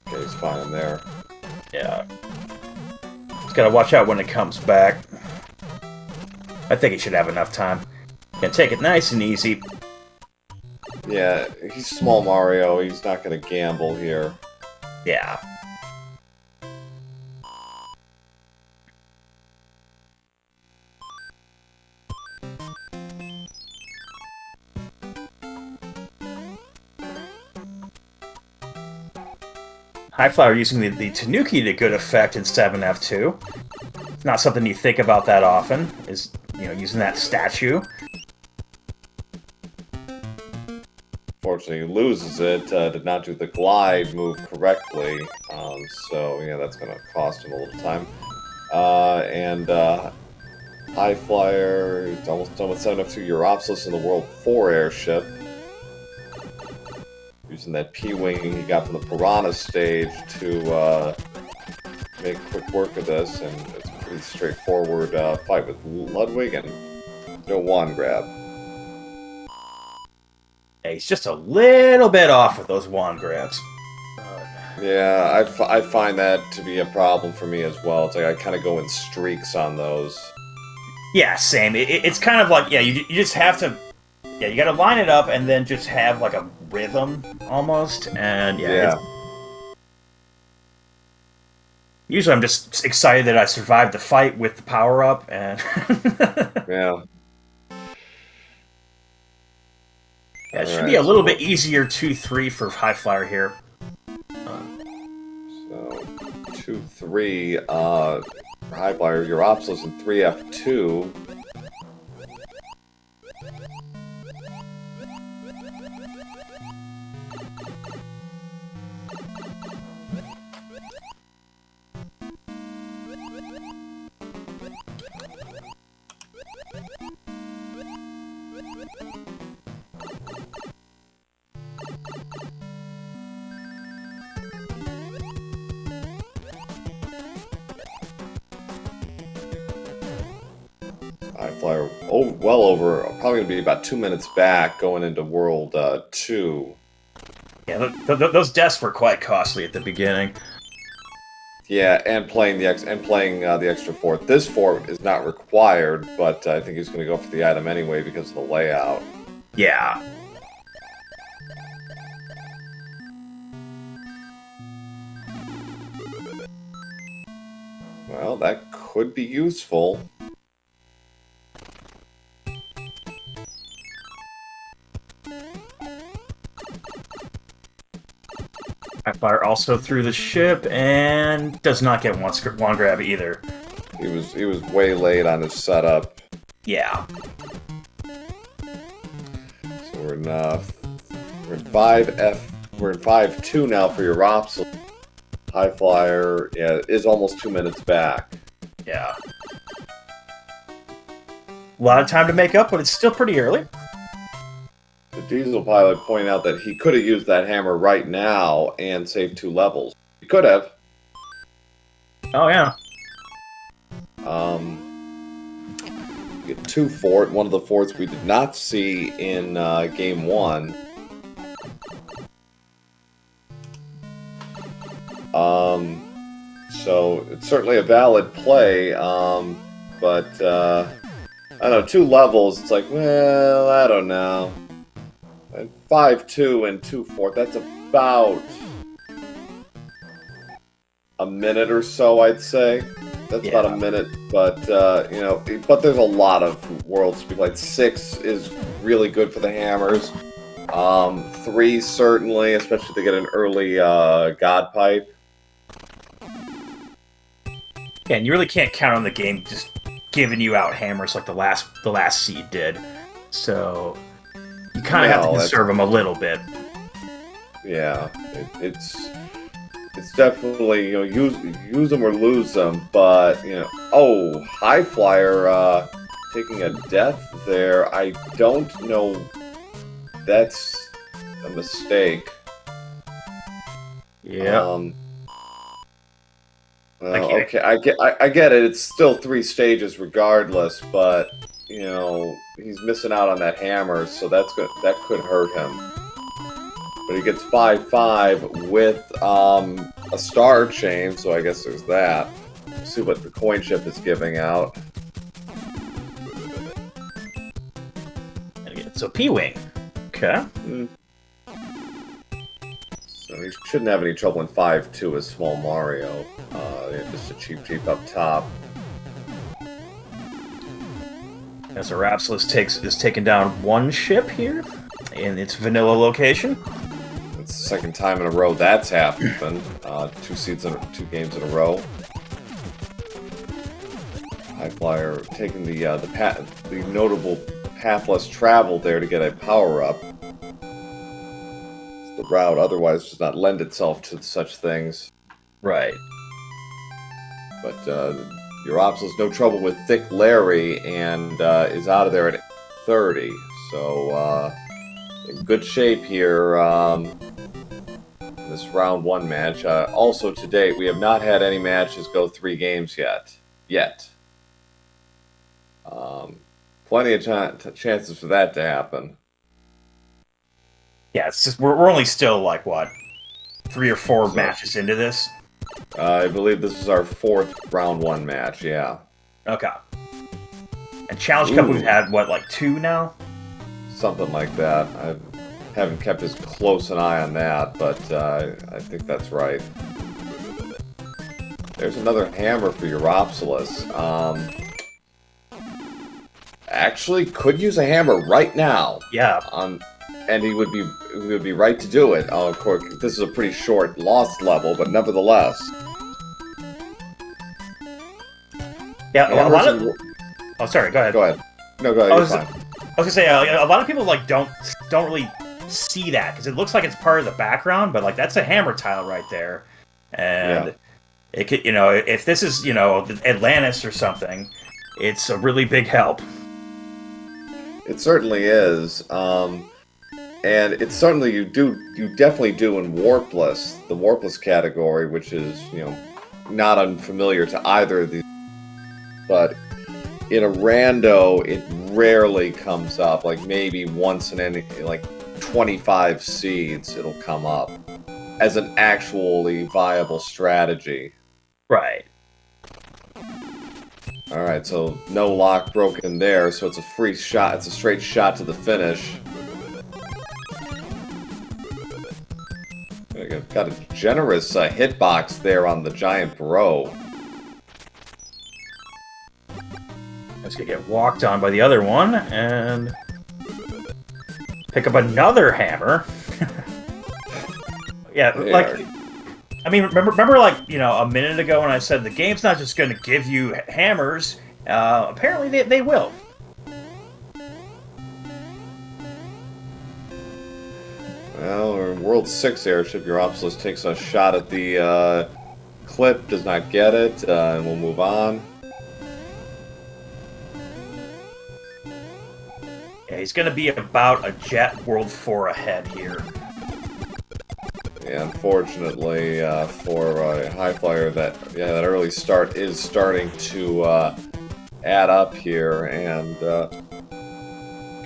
Okay, he's fine in there. Yeah. He's gotta watch out when it comes back. I think he should have enough time. Can take it nice and easy. Yeah, he's small Mario. He's not gonna gamble here. Yeah. Highflyer using the Tanuki to good effect in 7F2. It's not something you think about that often, is, using that statue. Fortunately, he loses it, did not do the glide move correctly, so yeah, that's going to cost him a little time. Highflyer, he's almost done with 7F2 Uropsalis in the World 4 airship. using that P-Wing he got from the Piranha stage to make quick work of this, and it's a pretty straightforward fight with Ludwig, and no wand grab. Yeah, he's just a little bit off with those wand grabs. Yeah, I find that to be a problem for me as well. It's like I kind of go in streaks on those. Yeah, same. It's kind of like, yeah, you just have to, yeah, you got to line it up and then just have like a rhythm almost, and yeah. Usually I'm just excited that I survived the fight with the power up, and yeah. Yeah, it should be a little bit easier 2-3 for High Flyer here. So 2-3, High Flyer, uropsalis in 3F2. Highflyer, well over, probably going to be about 2 minutes back going into World 2. Yeah, those deaths were quite costly at the beginning. Yeah, and playing the extra fort. This fort is not required, but I think he's going to go for the item anyway because of the layout. Yeah. Well, that could be useful. Highflyer also threw the ship and does not get one grab either. He was way late on his setup. Yeah. So we're in 5F. We're in 5-2 now for uropsalis. Highflyer, yeah, is almost 2 minutes back. Yeah. A lot of time to make up, but it's still pretty early. The Diesel pilot pointed out that he could have used that hammer right now and saved 2 levels. He could have. Oh, yeah. Get 2 fort, one of the forts we did not see in Game 1. So it's certainly a valid play, but I don't know, 2 levels, it's like, well, I don't know. 5-2 and 2 fort, that's about a minute or so, I'd say. That's about a minute, but you know, but there's a lot of worlds to be played. 6 is really good for the hammers. 3 certainly, especially if they get an early God Pipe. Yeah, and you really can't count on the game just giving you out hammers like the last seed did. So you kind of have to conserve them a little bit. Yeah, it's definitely, you know, use them or lose them, but you know, oh, High Flyer taking a death there. I don't know. That's a mistake. Yeah. Well, okay, I get it. It's still 3 stages regardless, but you know, he's missing out on that hammer, so that could hurt him. But he gets 5-5 with a star chain, so I guess there's that. Let's see what the coin ship is giving out. So P-Wing. Okay. So he shouldn't have any trouble in 5-2 with Small Mario. Just a cheap up top. As uropsalis is taking down 1 ship here in its vanilla location. It's the second time in a row that's happened. 2 games in a row. High Flyer taking the notable path less traveled there to get a power up. The route otherwise does not lend itself to such things. Right. But uropsalis no trouble with Thick Larry and is out of there at 30. So in good shape here. this round 1 match. Also, to date, we have not had any matches go 3 games yet. Plenty of chances for that to happen. Yeah, it's just we're only still like what 3 or 4 matches into this. I believe this is our 4th round 1 match. Yeah. Okay. And Challenge Cup we've had what, like 2 now? Something like that. I haven't kept as close an eye on that, but I think that's right. There's another hammer for uropsalis. Actually, could use a hammer right now. Yeah. And he would be right to do it. Of course, this is a pretty short lost level, but nevertheless. Yeah, a lot of. Oh, sorry. Go ahead. Go ahead. No, go ahead. I was gonna say a lot of people like don't really see that because it looks like it's part of the background, but like that's a hammer tile right there, and it could, if this is Atlantis or something, it's a really big help. It certainly is, and it's certainly you definitely do in Warpless, the Warpless category, which is not unfamiliar to either of these, but in a rando it rarely comes up. Like maybe once in any 25 seeds it'll come up as an actually viable strategy. Right. Alright, so no lock broken there, so it's a free shot. It's a straight shot to the finish. Got a generous hitbox there on the giant bro. It's gonna get walked on by the other one, and pick up another hammer. Yeah, I mean, remember, like, a minute ago when I said the game's not just going to give you hammers. Apparently, they will. Well, we're in World 6 airship. Uropsalis takes a shot at the clip, does not get it, and we'll move on. Yeah, he's going to be about a jet World 4 ahead here. Yeah, unfortunately for Highflyer, that early start is starting to add up here, and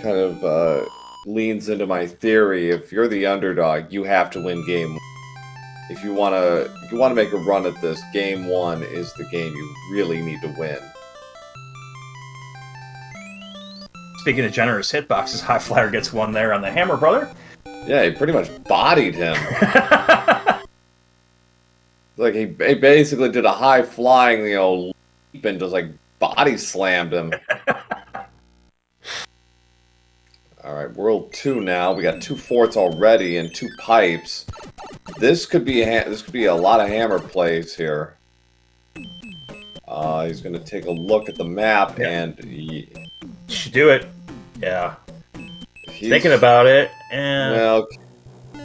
kind of leans into my theory. If you're the underdog, you have to win game 1. If you want to make a run at this, game 1 is the game you really need to win. Speaking of generous hitboxes, Highflyer gets one there on the hammer brother. Yeah, he pretty much bodied him. Like he basically did a high flying, leap and just body slammed him. All right, World 2 now. We got 2 forts already and 2 pipes. This could be a lot of hammer plays here. He's going to take a look at the map and should do it. Yeah. Thinking about it, and well, I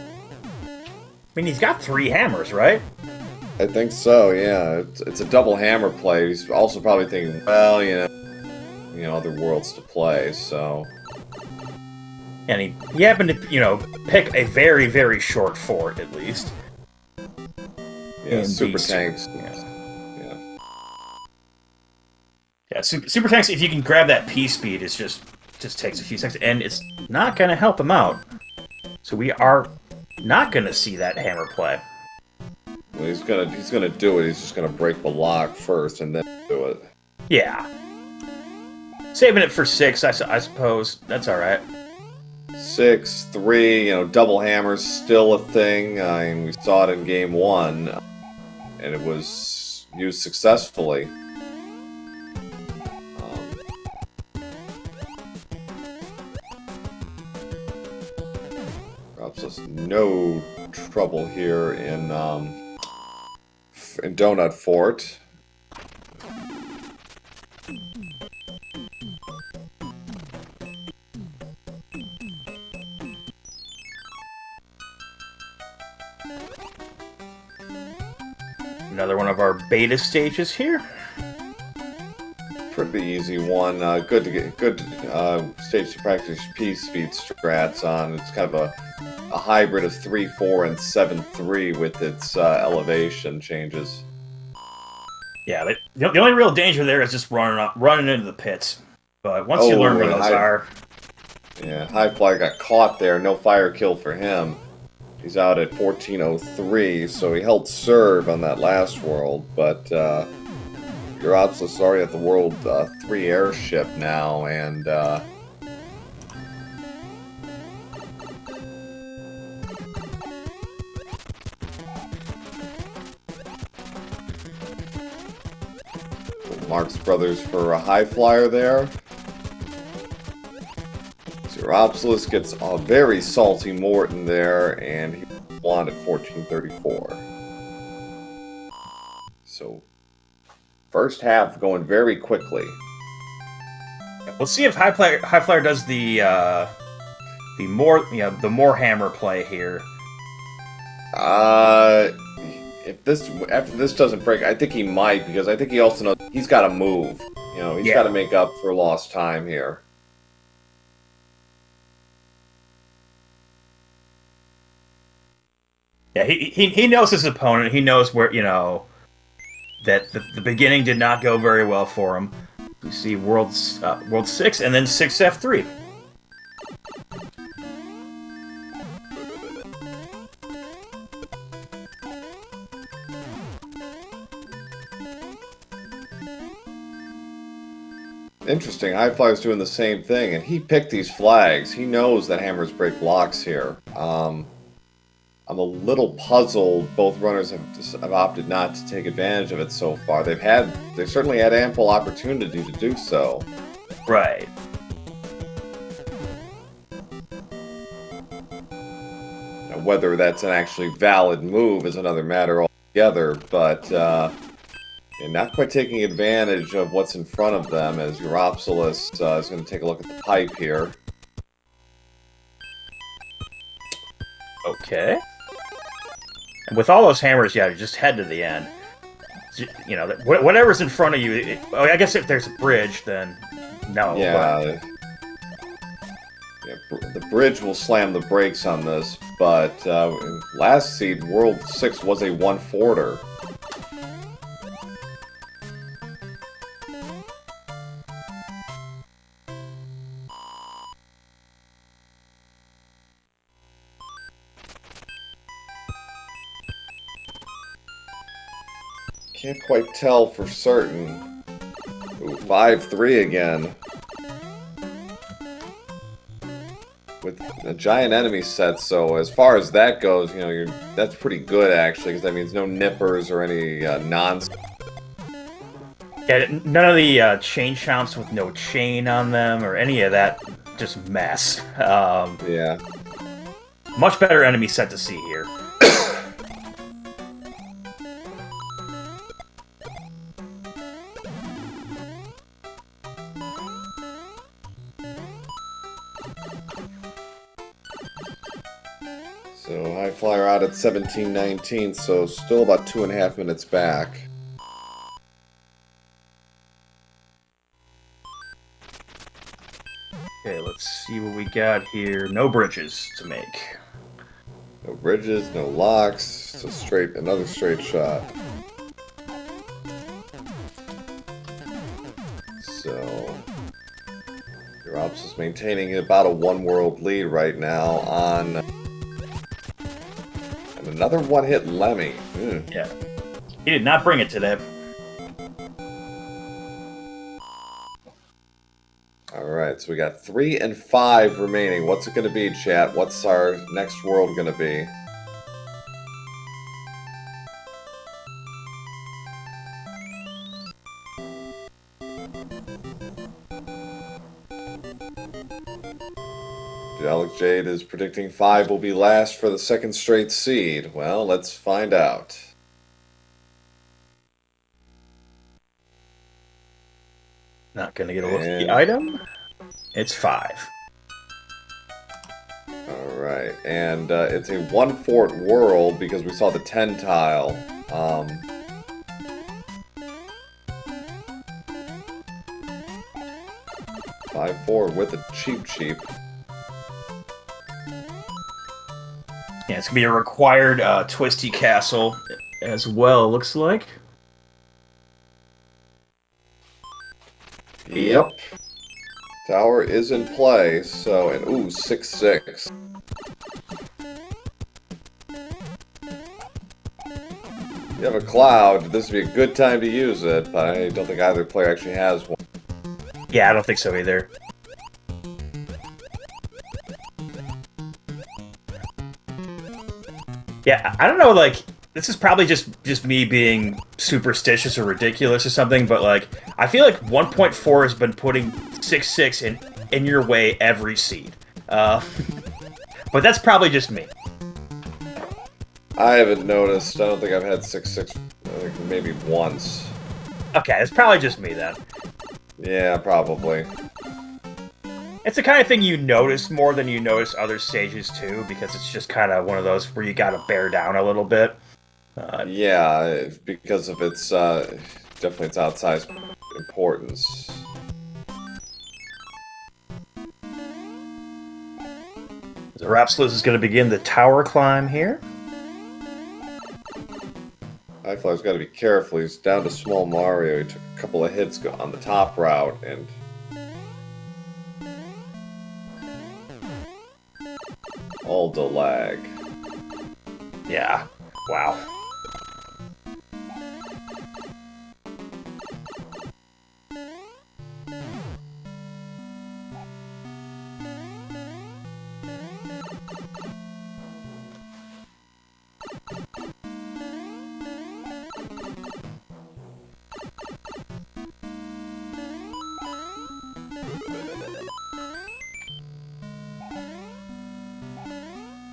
mean, he's got 3 hammers, right? I think so. Yeah, it's a double hammer play. He's also probably thinking, well, other worlds to play. So, and he happened to pick a very, very short fort at least. Yeah, super tanks. Yeah, super tanks. If you can grab that P speed, it's just takes a few seconds, and it's not going to help him out. So we are not going to see that hammer play. Well, he's gonna do it. He's just gonna break the lock first and then do it. Yeah. Saving it for 6, I suppose. That's all right. 6, 3. Double hammers still a thing. And we saw it in game 1, and it was used successfully. No trouble here in Donut Fort. Another one of our beta stages here. Pretty easy one. Good stage to practice P speed strats on. It's kind of a a hybrid of 3-4 and 7-3 with its elevation changes. Yeah, but the only real danger there is just running into the pits. But once you learn where those are... Yeah, Highflyer got caught there. No fire kill for him. He's out at 1403, so he held serve on that last world, but uropsalis is already at the World 3 airship now, and Marx Brothers for a Highflyer there. Uropsalis gets a very salty Morton there, and he won at 1434. So, first half going very quickly. We'll see if Highflyer does the more hammer play here. After this doesn't break, I think he might, because I think he also knows he's got to move. You know, he's got to make up for lost time here. Yeah, he knows his opponent. He knows where, that the beginning did not go very well for him. You see World 6 and then 6F3. Interesting. Highflyer's doing the same thing, and he picked these flags. He knows that hammers break blocks here. I'm a little puzzled. Both runners have opted not to take advantage of it so far. They've certainly had ample opportunity to do so. Right. Now, whether that's an actually valid move is another matter altogether, but you're not quite taking advantage of what's in front of them, as uropsalis is going to take a look at the pipe here. Okay. And with all those hammers, you just head to the end. Whatever's in front of you. I guess if there's a bridge, then no. Yeah. The bridge will slam the brakes on this, but last seed, World 6 was a 1-forter. Can't quite tell for certain. Ooh, 5-3 again. With a giant enemy set, so as far as that goes, that's pretty good actually, because that means no nippers or any nonsense. Yeah, none of the chain chomps with no chain on them or any of that. Just mess. Yeah. Much better enemy set to see here. So Highflyer out at 17-19, so still about 2.5 minutes back. Okay, let's see what we got here. No bridges to make. No bridges, no locks, so another straight shot. So uropsalis is maintaining about a 1-world lead right now on. Another one-hit Lemmy. Yeah. He did not bring it today. Alright, so we got 3 and 5 remaining. What's it going to be, chat? What's our next world going to be? Alex Jade is predicting 5 will be last for the second straight seed. Well, let's find out. Not gonna get a look at the item. It's 5. Alright, and it's a 1-fort world because we saw the 10 tile. 5-4 with a cheap. Yeah, it's gonna be a required twisty castle as well. Looks like. Yep. Tower is in play, so, and ooh, 6-6. You have a cloud, this would be a good time to use it, but I don't think either player actually has one. Yeah, I don't think so either. Yeah, I don't know, like, this is probably just me being superstitious or ridiculous or something, but, like, I feel like 1.4 has been putting 6-6 in your way every seed. But that's probably just me. I haven't noticed. I don't think I've had 6-6, I think maybe once. Okay, it's probably just me then. Yeah, probably. It's the kind of thing you notice more than you notice other stages too, because it's just kind of one of those where you gotta bear down a little bit. Yeah, because of its, definitely its outsized importance. The Uropsalis is going to begin the tower climb here. Highflyer's got to be careful. He's down to small Mario. He took a couple of hits on the top route, and all the lag. Yeah. Wow.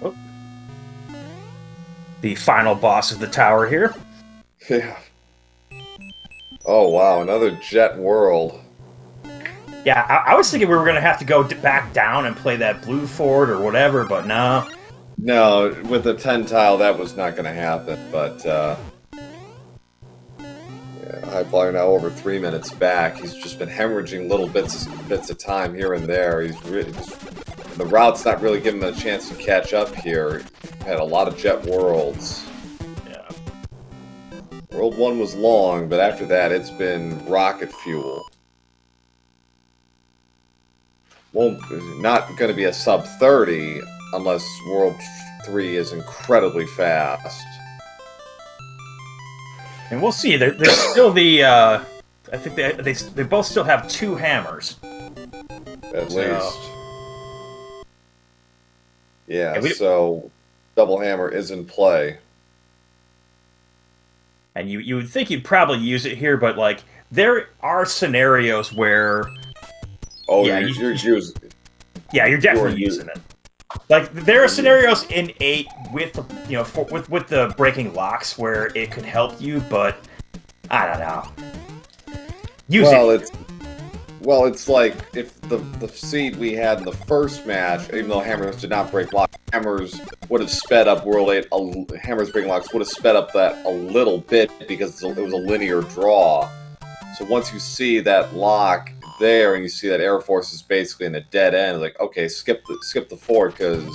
Oh. The final boss of the tower here. Yeah. Oh, wow. Another jet world. Yeah, I was thinking we were going to have to go back down and play that blue fort or whatever, but no. No, with the 10 tile, that was not going to happen, but, yeah, Highflyer now over 3 minutes back. He's just been hemorrhaging little bits of time here and there. He's really the route's not really giving him a chance to catch up here. Had a lot of jet worlds. Yeah. World 1 was long, but after that, it's been rocket fuel. Won't not going to be a sub 30 unless World 3 is incredibly fast. And we'll see. There's still the. I think they both still have 2 hammers. At least. Yeah, Yeah, so double hammer is in play. And you would think you'd probably use it here, but like there are scenarios where. Oh, Yeah, you're using. Yeah, you're definitely using it. Like there are scenarios in 8 with with the breaking locks where it could help you, but I don't know. Well, it's like if the seed we had in the first match, even though hammers did not break locks, hammers would have sped up World 8. Hammers breaking locks would have sped up that a little bit because it was a linear draw. So once you see that lock there and you see that Air Force is basically in a dead end, like okay, skip the fort because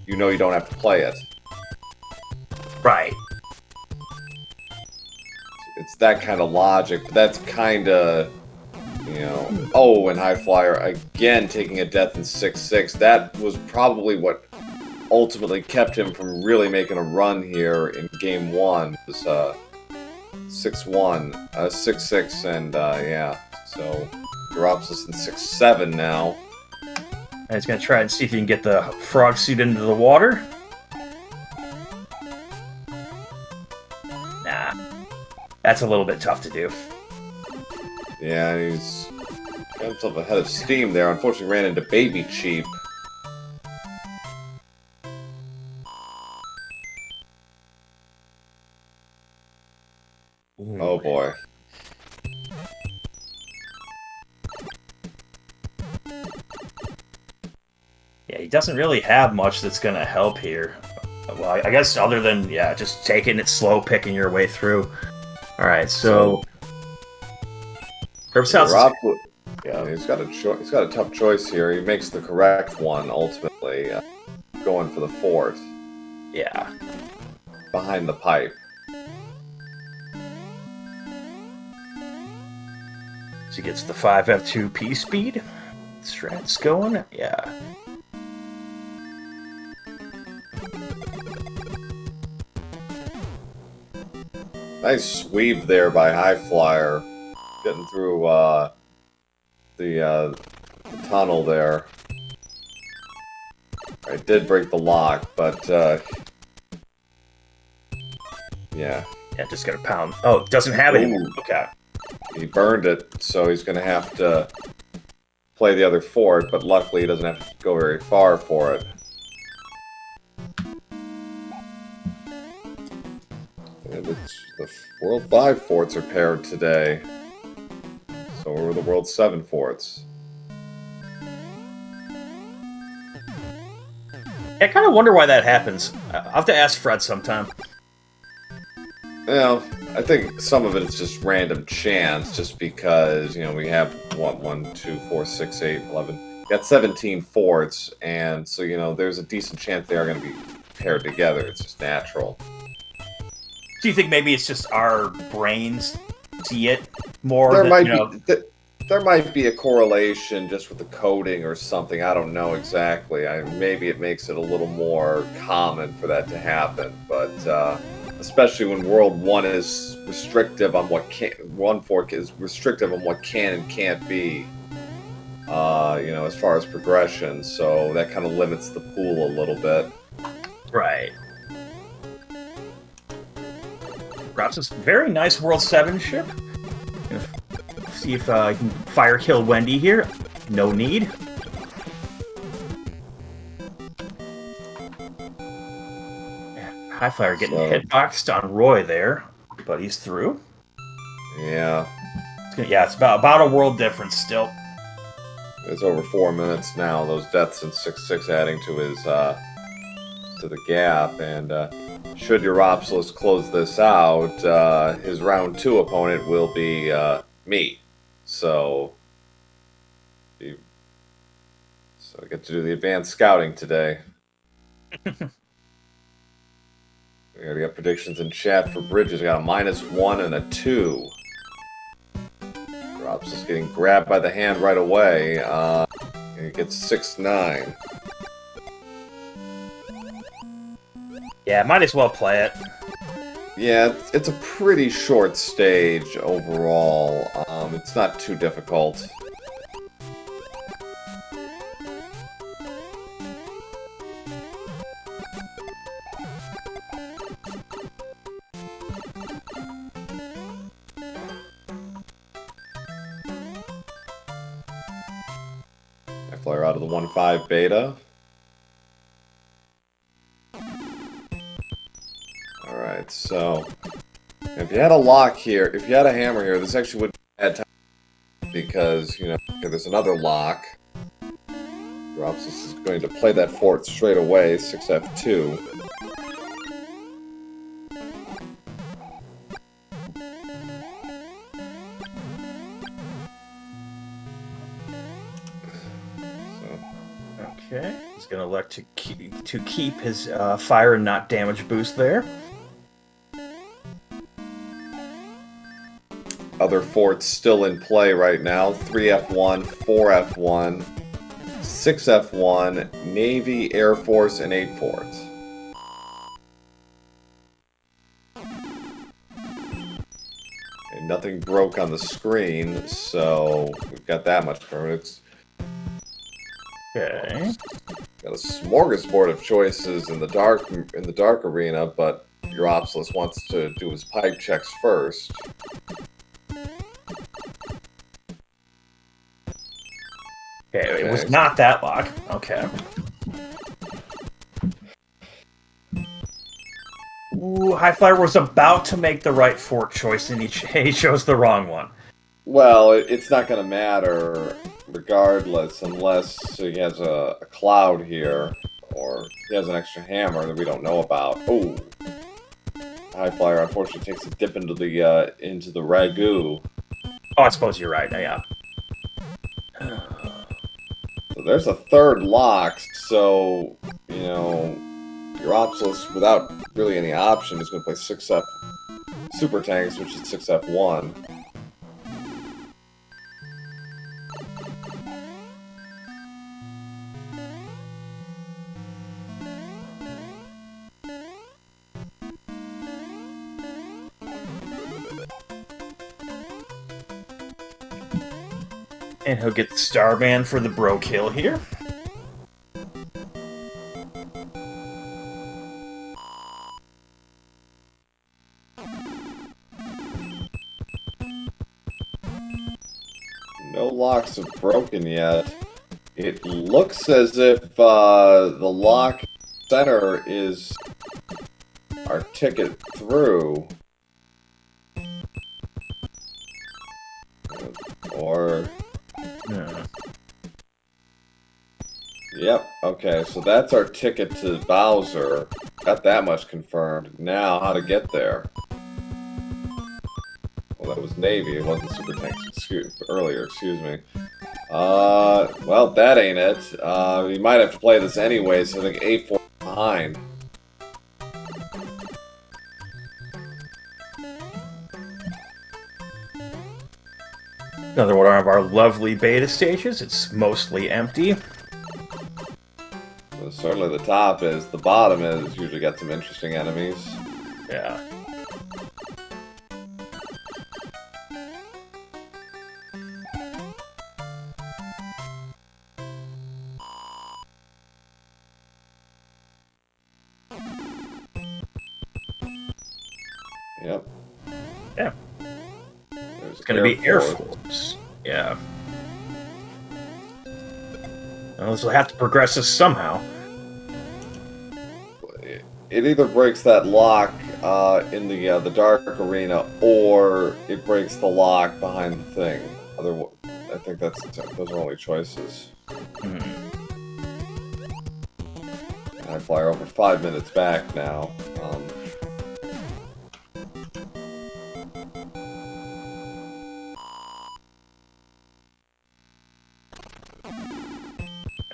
you know you don't have to play it. Right. It's that kind of logic, but that's kind of, you know. Oh, and Highflyer again taking a death in 6-6. That was probably what ultimately kept him from really making a run here in game 1. It was 6-1, 6-6, and yeah. So Uropsalis in 6-7 now. And he's gonna try and see if he can get the frog seed into the water. Nah. That's a little bit tough to do. Yeah, he's got himself ahead of steam there. Unfortunately, ran into Baby Cheap. Ooh. Oh boy. Yeah, he doesn't really have much that's gonna help here. Well, I guess other than, yeah, just taking it slow, picking your way through. Alright, so... Yeah, he's got a tough choice here. He makes the correct one ultimately, going for the fort. Yeah. behind the pipe. So he gets the 5F2P speed. Strat's going. Yeah. Nice sweep there by Highflyer, getting through the tunnel there. I did break the lock, but yeah. Yeah, just got a pound. Oh, doesn't have it anymore. Ooh. Okay. He burned it, so he's going to have to play the other fort, but luckily he doesn't have to go very far for it. And the World 5 forts are paired today. So are the World 7 forts. I kind of wonder why that happens. I'll have to ask Fred sometime. You know, I think some of it is just random chance, just because, you know, we have, what, 1, 2, 4, 6, 8, 11. We got 17 forts, and so, you know, there's a decent chance they are going to be paired together. It's just natural. Do you think maybe it's just our brains see it more? There than, might you know... be there might be a correlation just with the coding or something. I don't know exactly. Maybe it makes it a little more common for that to happen, but especially when World 1 is restrictive on what one fork is restrictive on what can and can't be. You know, as far as progression, so that kind of limits the pool a little bit. Right. Perhaps this very nice World 7 ship. Gonna see if I can fire kill Wendy here. No need. Highflyer getting hitboxed on Roy there, but he's through. Yeah. Yeah, it's about a world difference still. It's over 4 minutes now. Those deaths in 6-6 adding to his to the gap, and should uropsalis close this out, his round 2 opponent will be me. So I get to do the advanced scouting today. We already got predictions in chat for bridges. We got a -1 and a 2. Uropsalis getting grabbed by the hand right away. And he gets 6-9. Yeah, might as well play it. Yeah, it's a pretty short stage overall. It's not too difficult. Flare out of the 1.5 beta. Alright, so if you had a lock here, if you had a hammer here, this actually would be bad time because, you know, there's another lock. Uropsalis is going to play that fort straight away, 6F2. Okay, he's going to elect to keep his fire and not damage boost there. Other forts still in play right now. 3F1, 4F1, 6F1, Navy, Air Force, and 8 forts. And nothing broke on the screen, so we've got that much covered. Okay. Got a smorgasbord of choices in the dark arena, but uropsalis wants to do his pipe checks first. Okay, it was not that lock. Okay. Ooh, Highflyer was about to make the right fort choice, and he chose the wrong one. Well, it's not going to matter regardless, unless he has a cloud here, or he has an extra hammer that we don't know about. Oh, Highflyer unfortunately takes a dip into the ragu. Oh, I suppose you're right. Yeah. So there's a third lock, so, you know, uropsalis, without really any option, is going to play 6F Super Tanks, which is 6F1. And he'll get the Starband for the bro kill here. No locks have broken yet. It looks as if the lock center is our ticket through. Or... Yeah. Yep, okay, so that's our ticket to Bowser. Got that much confirmed. Now, how to get there. Well, that was Navy, it wasn't Super Tanks earlier, excuse me. Well, that ain't it. We might have to play this anyway, so I think A4 behind. Another one of our lovely beta stages. It's mostly empty. Well, certainly the top is. The bottom is usually got some interesting enemies. Yeah. Yep. Yeah. There's It's gonna be Air Force. Yeah. Well, this will have to progress us somehow. It either breaks that lock in the dark arena, or it breaks the lock behind the thing. I think those are only choices. Highflyer over 5 minutes back now.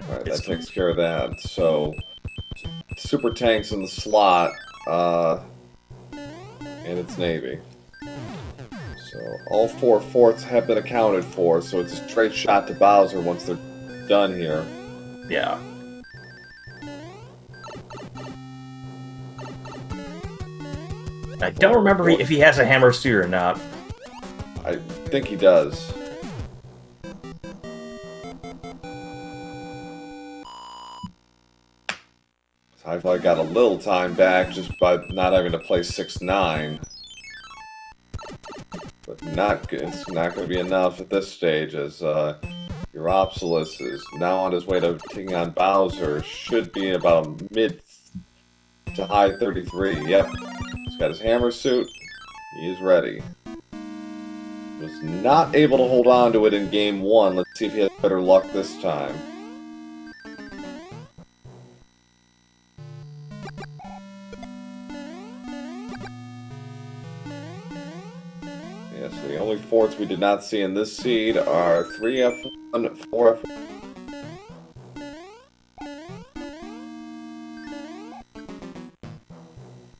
Alright, that takes care of that. So, Super Tanks in the slot, and it's Navy. So, all 4 forts have been accounted for, so it's a straight shot to Bowser once they're done here. Yeah. I don't remember if he has a hammer suit or not. I think he does. Highflyer got a little time back just by not having to play 6-9. But not good. It's not going to be enough at this stage, as uropsalis is now on his way to taking on Bowser. Should be about a mid to high 33. Yep. He's got his hammer suit. He is ready. Was not able to hold on to it in game 1. Let's see if he has better luck this time. Yes, the only forts we did not see in this seed are 3F1, 4F1.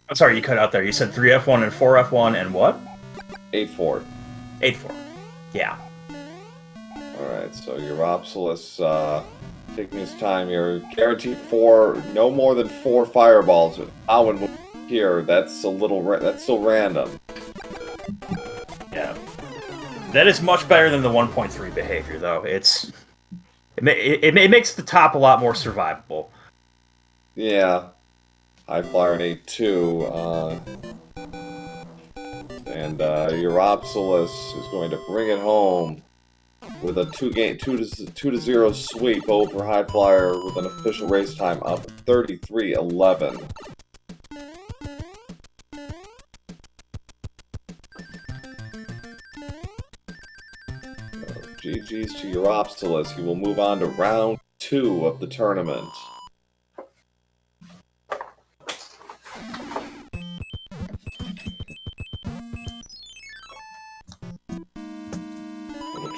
I'm sorry, you cut out there. You said 3F1 and 4F1 and what? 8-4. 8-4. Yeah. Alright, so uropsalis taking his time here. Guaranteed 4, no more than 4 fireballs. Owen here, that's still random. Yeah. That is much better than the 1.3 behavior, though. It makes the top a lot more survivable. Yeah. Highflyer28 too. And uropsalis is going to bring it home with a 2-0 sweep over Highflyer with an official race time of 33:11. GG's to uropsalis. He will move on to round 2 of the tournament.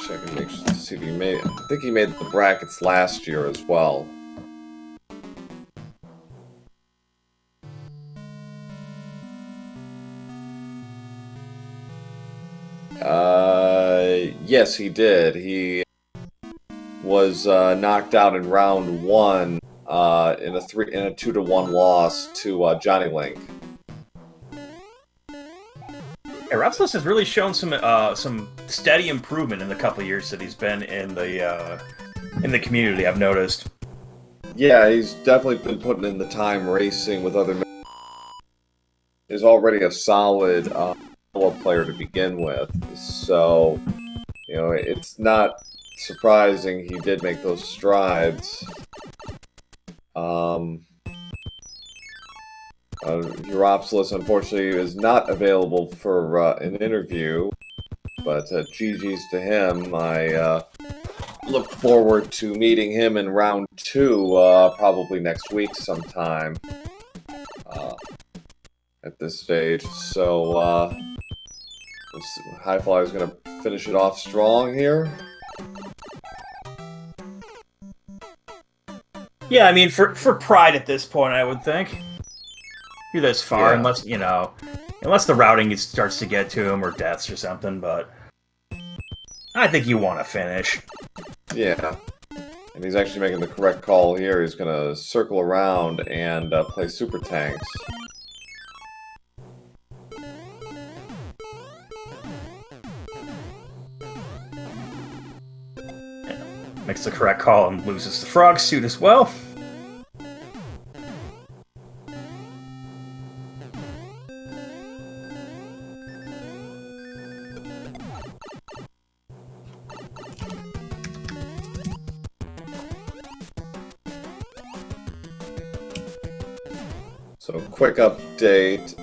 Check and make sure to see if he made. I think he made the brackets last year as well. Yes, he did. He was knocked out in round 1 in a 2-1 loss to Johnny Link. Uropsalis has really shown some steady improvement in the couple of years that he's been in the community. I've noticed. Yeah, he's definitely been putting in the time racing with other. He's already a solid player to begin with, so it's not surprising he did make those strides. Uropsalis, unfortunately, is not available for an interview, but GG's to him. I look forward to meeting him in round 2, probably next week sometime at this stage. So, Highflyer is going to finish it off strong here. Yeah, I mean, for pride at this point, I would think. You're this far, Yeah. unless the routing starts to get to him or deaths or something, but I think you want to finish. Yeah. And he's actually making the correct call here. He's going to circle around and play Super Tanks. Makes the correct call and loses the frog suit as well. So, quick update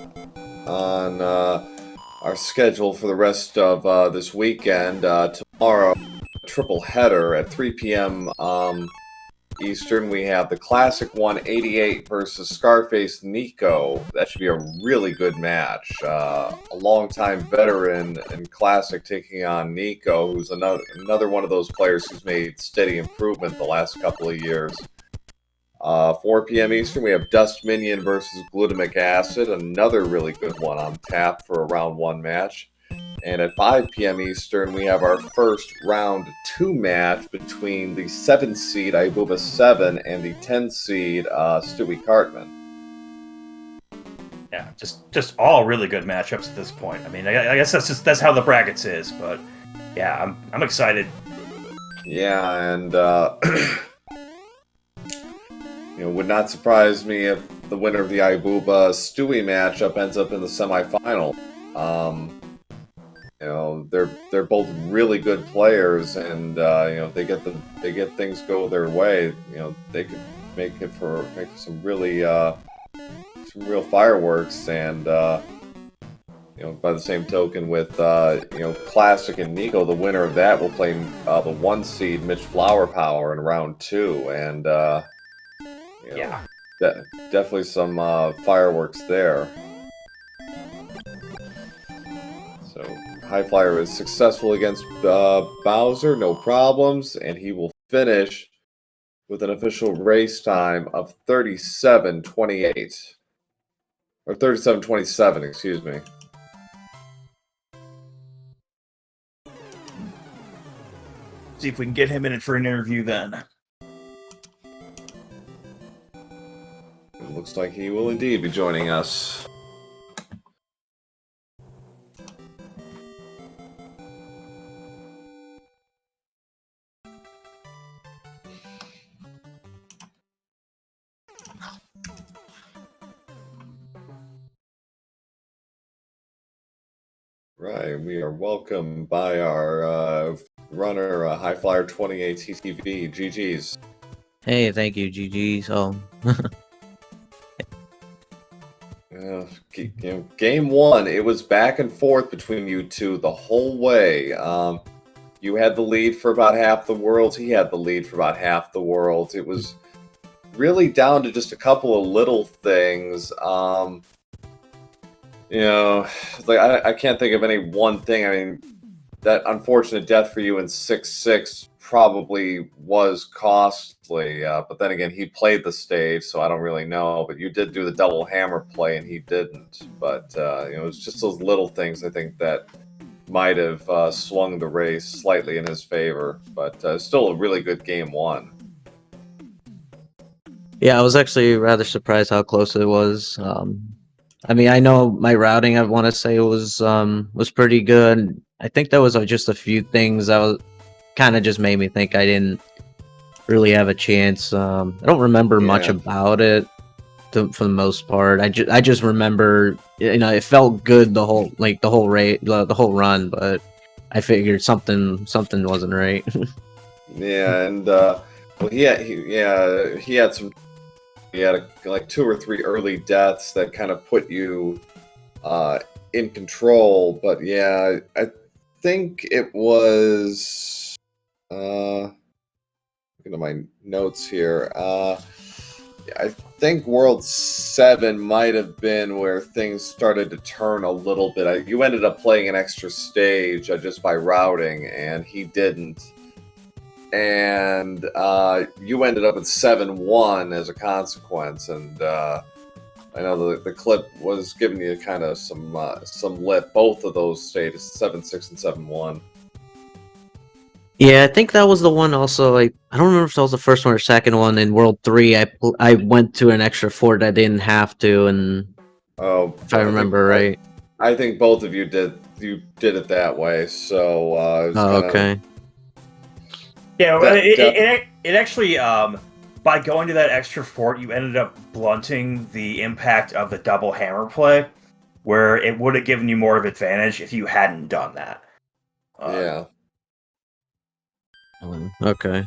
on our schedule for the rest of this weekend. Tomorrow, triple header at 3 p.m. Eastern. We have the Classic 188 versus Scarface Nico. That should be a really good match. A longtime veteran in Classic taking on Nico, who's another one of those players who's made steady improvement the last couple of years. 4 p.m. Eastern, we have Dust Minion versus Glutamic Acid, another really good one on tap for a round 1 match. And at 5 p.m. Eastern, we have our first round 2 match between the 7-seed Ibuba 7 and the 10-seed Stewie Cartman. Yeah, just all really good matchups at this point. I mean, I guess that's how the brackets is, but yeah, I'm excited. Yeah, and would not surprise me if the winner of the Ibuba Stewie matchup ends up in the semifinal. They're both really good players, and if they get things go their way, they could make for some really some real fireworks. And by the same token, with Classic and Nico, the winner of that will play the 1-seed Mitch Flower Power in round 2, and yeah, definitely some fireworks there. So Highflyer is successful against Bowser, no problems, and he will finish with an official race time of 37:28. Or 37:27, excuse me. see if we can get him in for an interview then. It looks like he will indeed be joining us. Right, we are welcomed by our runner, highflyer28 TTV. GG's. Hey, thank you, GG's. Game 1, it was back and forth between you two the whole way. You had the lead for about half the world. He had the lead for about half the world. It was really down to just a couple of little things. I can't think of any one thing. I mean, that unfortunate death for you in 6-6 probably was costly. But then again, he played the stage, so I don't really know. But you did do the double hammer play, and he didn't. But, it was just those little things, I think, that might have swung the race slightly in his favor, but still a really good game one. Yeah, I was actually rather surprised how close it was. I mean, I know my routing, I want to say was pretty good. I think there was just a few things that was kind of just made me think I didn't really have a chance. I don't remember much Yeah. about it for the most part. I just remember, it felt good the whole the whole run, but I figured something wasn't right. Yeah, and well, he had some. He had like 2 or 3 early deaths that kind of put you in control. But yeah, I think it was. Looking at my notes here. I think World 7 might have been where things started to turn a little bit. You ended up playing an extra stage just by routing, and he didn't. And you ended up at 7-1 as a consequence. And I know the clip was giving you kind of some lip, both of those stages, 7-6 and 7-1. Yeah, I think that was the one. Also, I don't remember if that was the first one or second one in World 3. I went to an extra fort I didn't have to, and if I remember right. I think both of you did it that way. So it was Okay. Yeah, it actually by going to that extra fort, you ended up blunting the impact of the double hammer play, where it would have given you more of advantage if you hadn't done that. Yeah. Okay.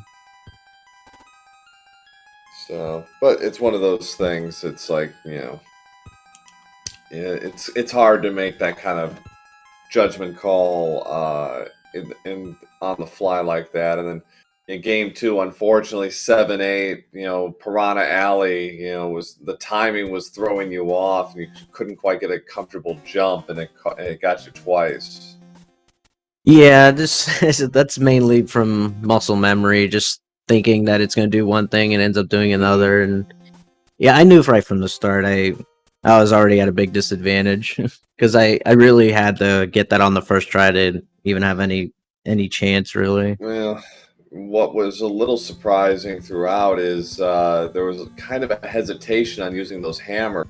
So, but it's one of those things. It's like, yeah, it's hard to make that kind of judgment call in on the fly like that. And then in game 2, unfortunately, 7-8, Piranha Alley, was the timing was throwing you off, and you couldn't quite get a comfortable jump, and it got you twice. Yeah, that's mainly from muscle memory, just thinking that it's going to do one thing and ends up doing another. And yeah, I knew right from the start I was already at a big disadvantage because I really had to get that on the first try to even have any chance, really. Well, what was a little surprising throughout is there was kind of a hesitation on using those hammers.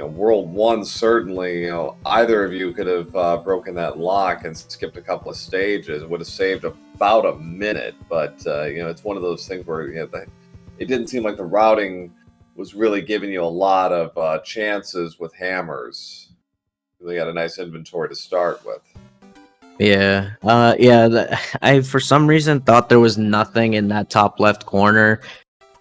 World 1, certainly, either of you could have broken that lock and skipped a couple of stages. It would have saved about a minute, but it's one of those things where it didn't seem like the routing was really giving you a lot of chances with hammers. They got a nice inventory to start with. Yeah, I for some reason thought there was nothing in that top left corner.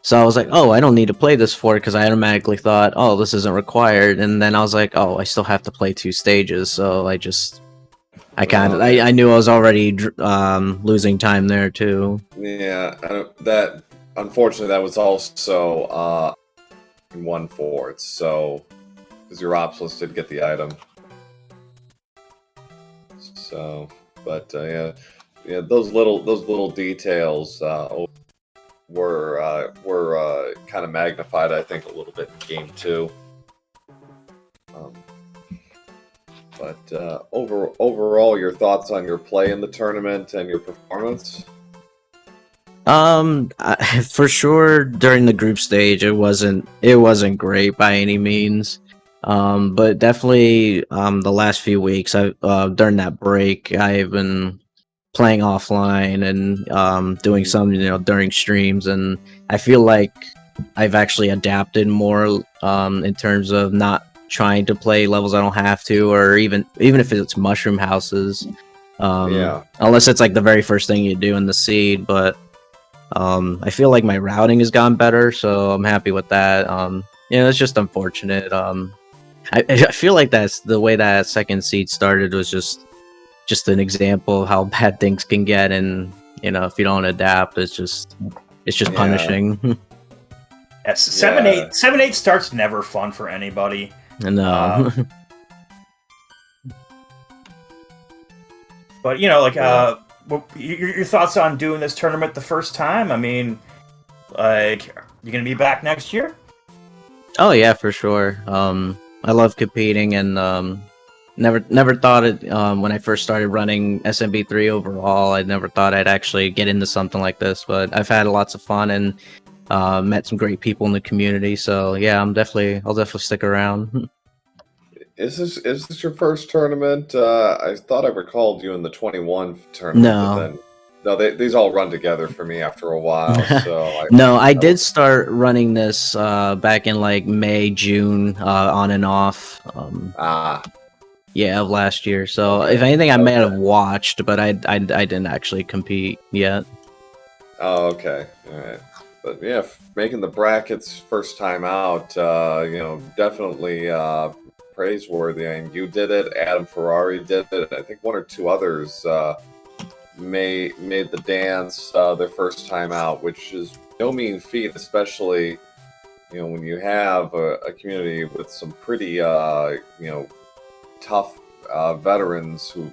So I was like, oh, I don't need to play this fort because I automatically thought, oh, this isn't required. And then I was like, oh, I still have to play 2 stages. So I knew I was already losing time there too. Yeah, that unfortunately that was also in 1 fort. So because your uropsalis did get the item. So, but yeah, those little details were kind of magnified, I think, a little bit in game 2. But overall, your thoughts on your play in the tournament and your performance? For sure during the group stage, it wasn't great by any means. But definitely the last few weeks, during that break, I've been playing offline and doing some during streams, and I feel like I've actually adapted more in terms of not trying to play levels I don't have to, or even if it's mushroom houses, unless it's like the very first thing you do in the seed. But I feel like my routing has gone better, so I'm happy with that. It's just unfortunate. I feel like that's the way that second seed started was just an example of how bad things can get, and if you don't adapt, it's just punishing. Yes, 7-8 starts never fun for anybody. No. But your thoughts on doing this tournament the first time? I mean, like, you gonna be back next year? Oh yeah, for sure. I love competing, and Never thought it when I first started running SMB3 overall. I never thought I'd actually get into something like this, but I've had lots of fun and met some great people in the community. So yeah, I'll definitely stick around. Is this your first tournament? I thought I recalled you in the 21 tournament, but No. then no, these all run together for me after a while. So No, I did start running this back in like May, June, on and off. Yeah, of last year. So Okay, if anything, I may okay. have watched, but I didn't actually compete yet. Oh, okay, all right. But yeah, making the brackets first time out, definitely praiseworthy. I mean, you did it. Adam Ferrari did it. I think one or two others made the dance their first time out, which is no mean feat, especially when you have a community with some pretty tough veterans who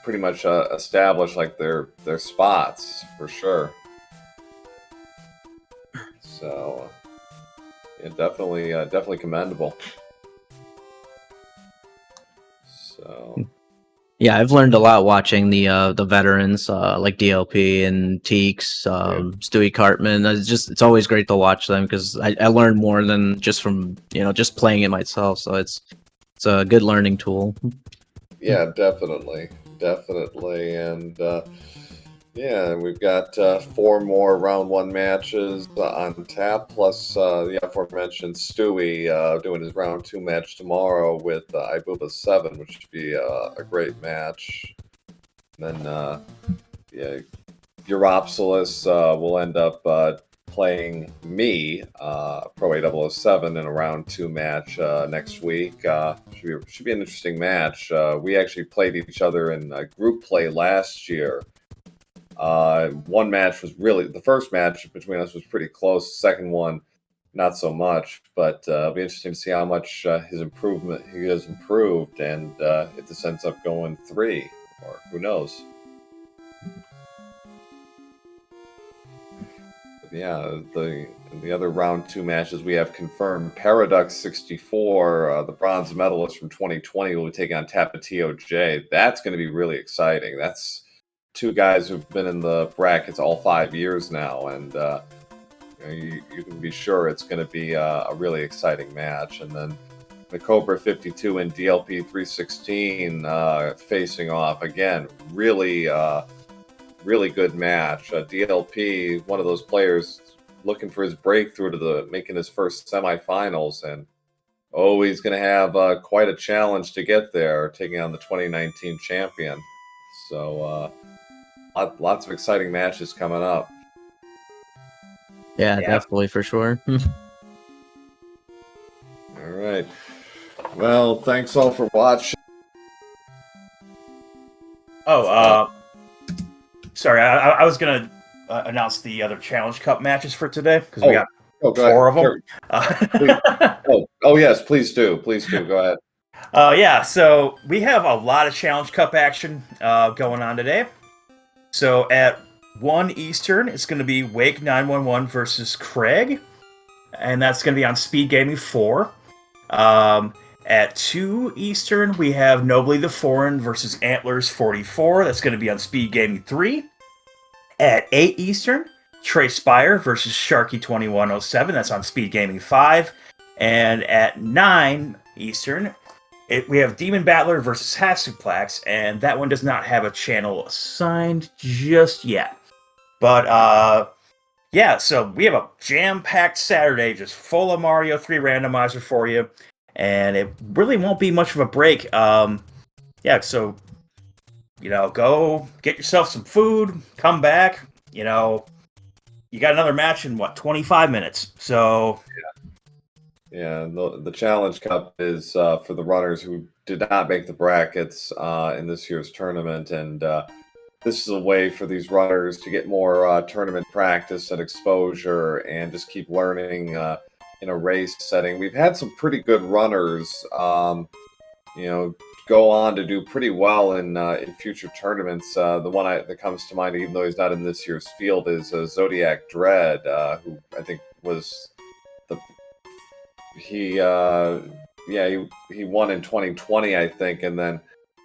pretty much establish like their spots for sure. So yeah, definitely commendable. So Yeah, I've learned a lot watching the veterans like DLP and Teeks, Stewie Cartman. It's always great to watch them because I learn more than just from just playing it myself. So it's a good learning tool. yeah, definitely, and yeah, we've got 4 more round 1 matches on tap, plus the aforementioned Stewie doing his round 2 match tomorrow with Ibuba 7, which should be a great match. And then, yeah, uropsalis will end up playing me, Pro 007, in a round 2 match next week. Should be an interesting match. We actually played each other in group play last year. One match was really, the first match between us was pretty close. The second one, not so much, but it'll be interesting to see how much he has improved, and if this ends up going 3, or who knows. But yeah, the other round 2 matches we have confirmed. Paradox 64, the bronze medalist from 2020, will be taking on Tapatio J. That's going to be really exciting. That's 2 guys who've been in the brackets all 5 years now, and you can be sure it's going to be a really exciting match. And then the Cobra 52 and DLP 316 facing off again. Really good match. DLP, one of those players looking for his breakthrough to making his first semifinals, and he's going to have quite a challenge to get there, taking on the 2019 champion. So lots of exciting matches coming up. Yeah, definitely, for sure. All right. Well, thanks all for watching. Sorry, I was gonna announce the other Challenge Cup matches for today because we got 4 of them. Sure. Yes, please do. Go ahead. Yeah, so we have a lot of Challenge Cup action going on today. So at 1 Eastern, it's going to be Wake 911 versus Craig, and that's going to be on SpeedGaming 4. At 2 Eastern, we have Nobly the Foreign versus Antlers 44. That's going to be on SpeedGaming 3. At 8 Eastern, Trey Spire versus Sharky 2107. That's on SpeedGaming 5. And at 9 Eastern, we have Demon Battler versus Half Suplex, and that one does not have a channel assigned just yet. But, yeah, so we have a jam-packed Saturday just full of Mario 3 Randomizer for you, and it really won't be much of a break. Yeah, so, go get yourself some food, come back, you got another match in, 25 minutes, so... Yeah, the Challenge Cup is for the runners who did not make the brackets in this year's tournament, and this is a way for these runners to get more tournament practice and exposure and just keep learning in a race setting. We've had some pretty good runners, go on to do pretty well in future tournaments. The one that comes to mind, even though he's not in this year's field, is Zodiac Dread, who I think was he he won in 2020, I think, and then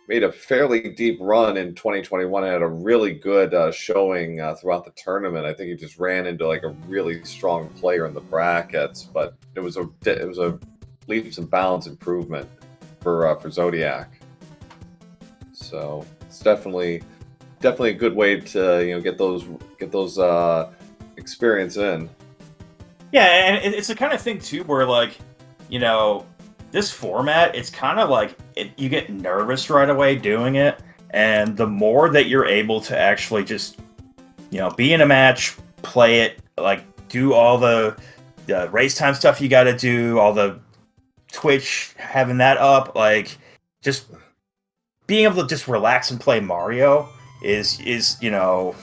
made a fairly deep run in 2021 and had a really good showing throughout the tournament. I think he just ran into like a really strong player in the brackets, but it was a leaps and bounds improvement for Zodiac. So it's definitely a good way to get those experience in. Yeah, and it's the kind of thing too where like, this format, it's kind of like you get nervous right away doing it, and the more that you're able to actually just be in a match, play it, like do all the race time stuff you got to do, all the Twitch having that up, like just being able to just relax and play Mario is the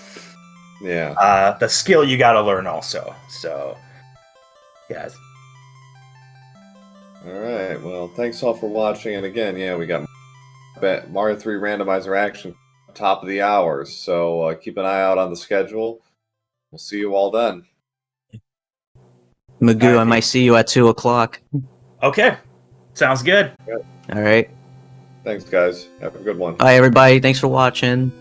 skill you got to learn also. So yeah. All right. Well, thanks all for watching. And again, we got Mario 3 randomizer action top of the hour. So keep an eye out on the schedule. We'll see you all then. Magoo, I might see you at 2:00. Okay. Sounds good. All right. Thanks, guys. Have a good one. Bye, everybody. Thanks for watching.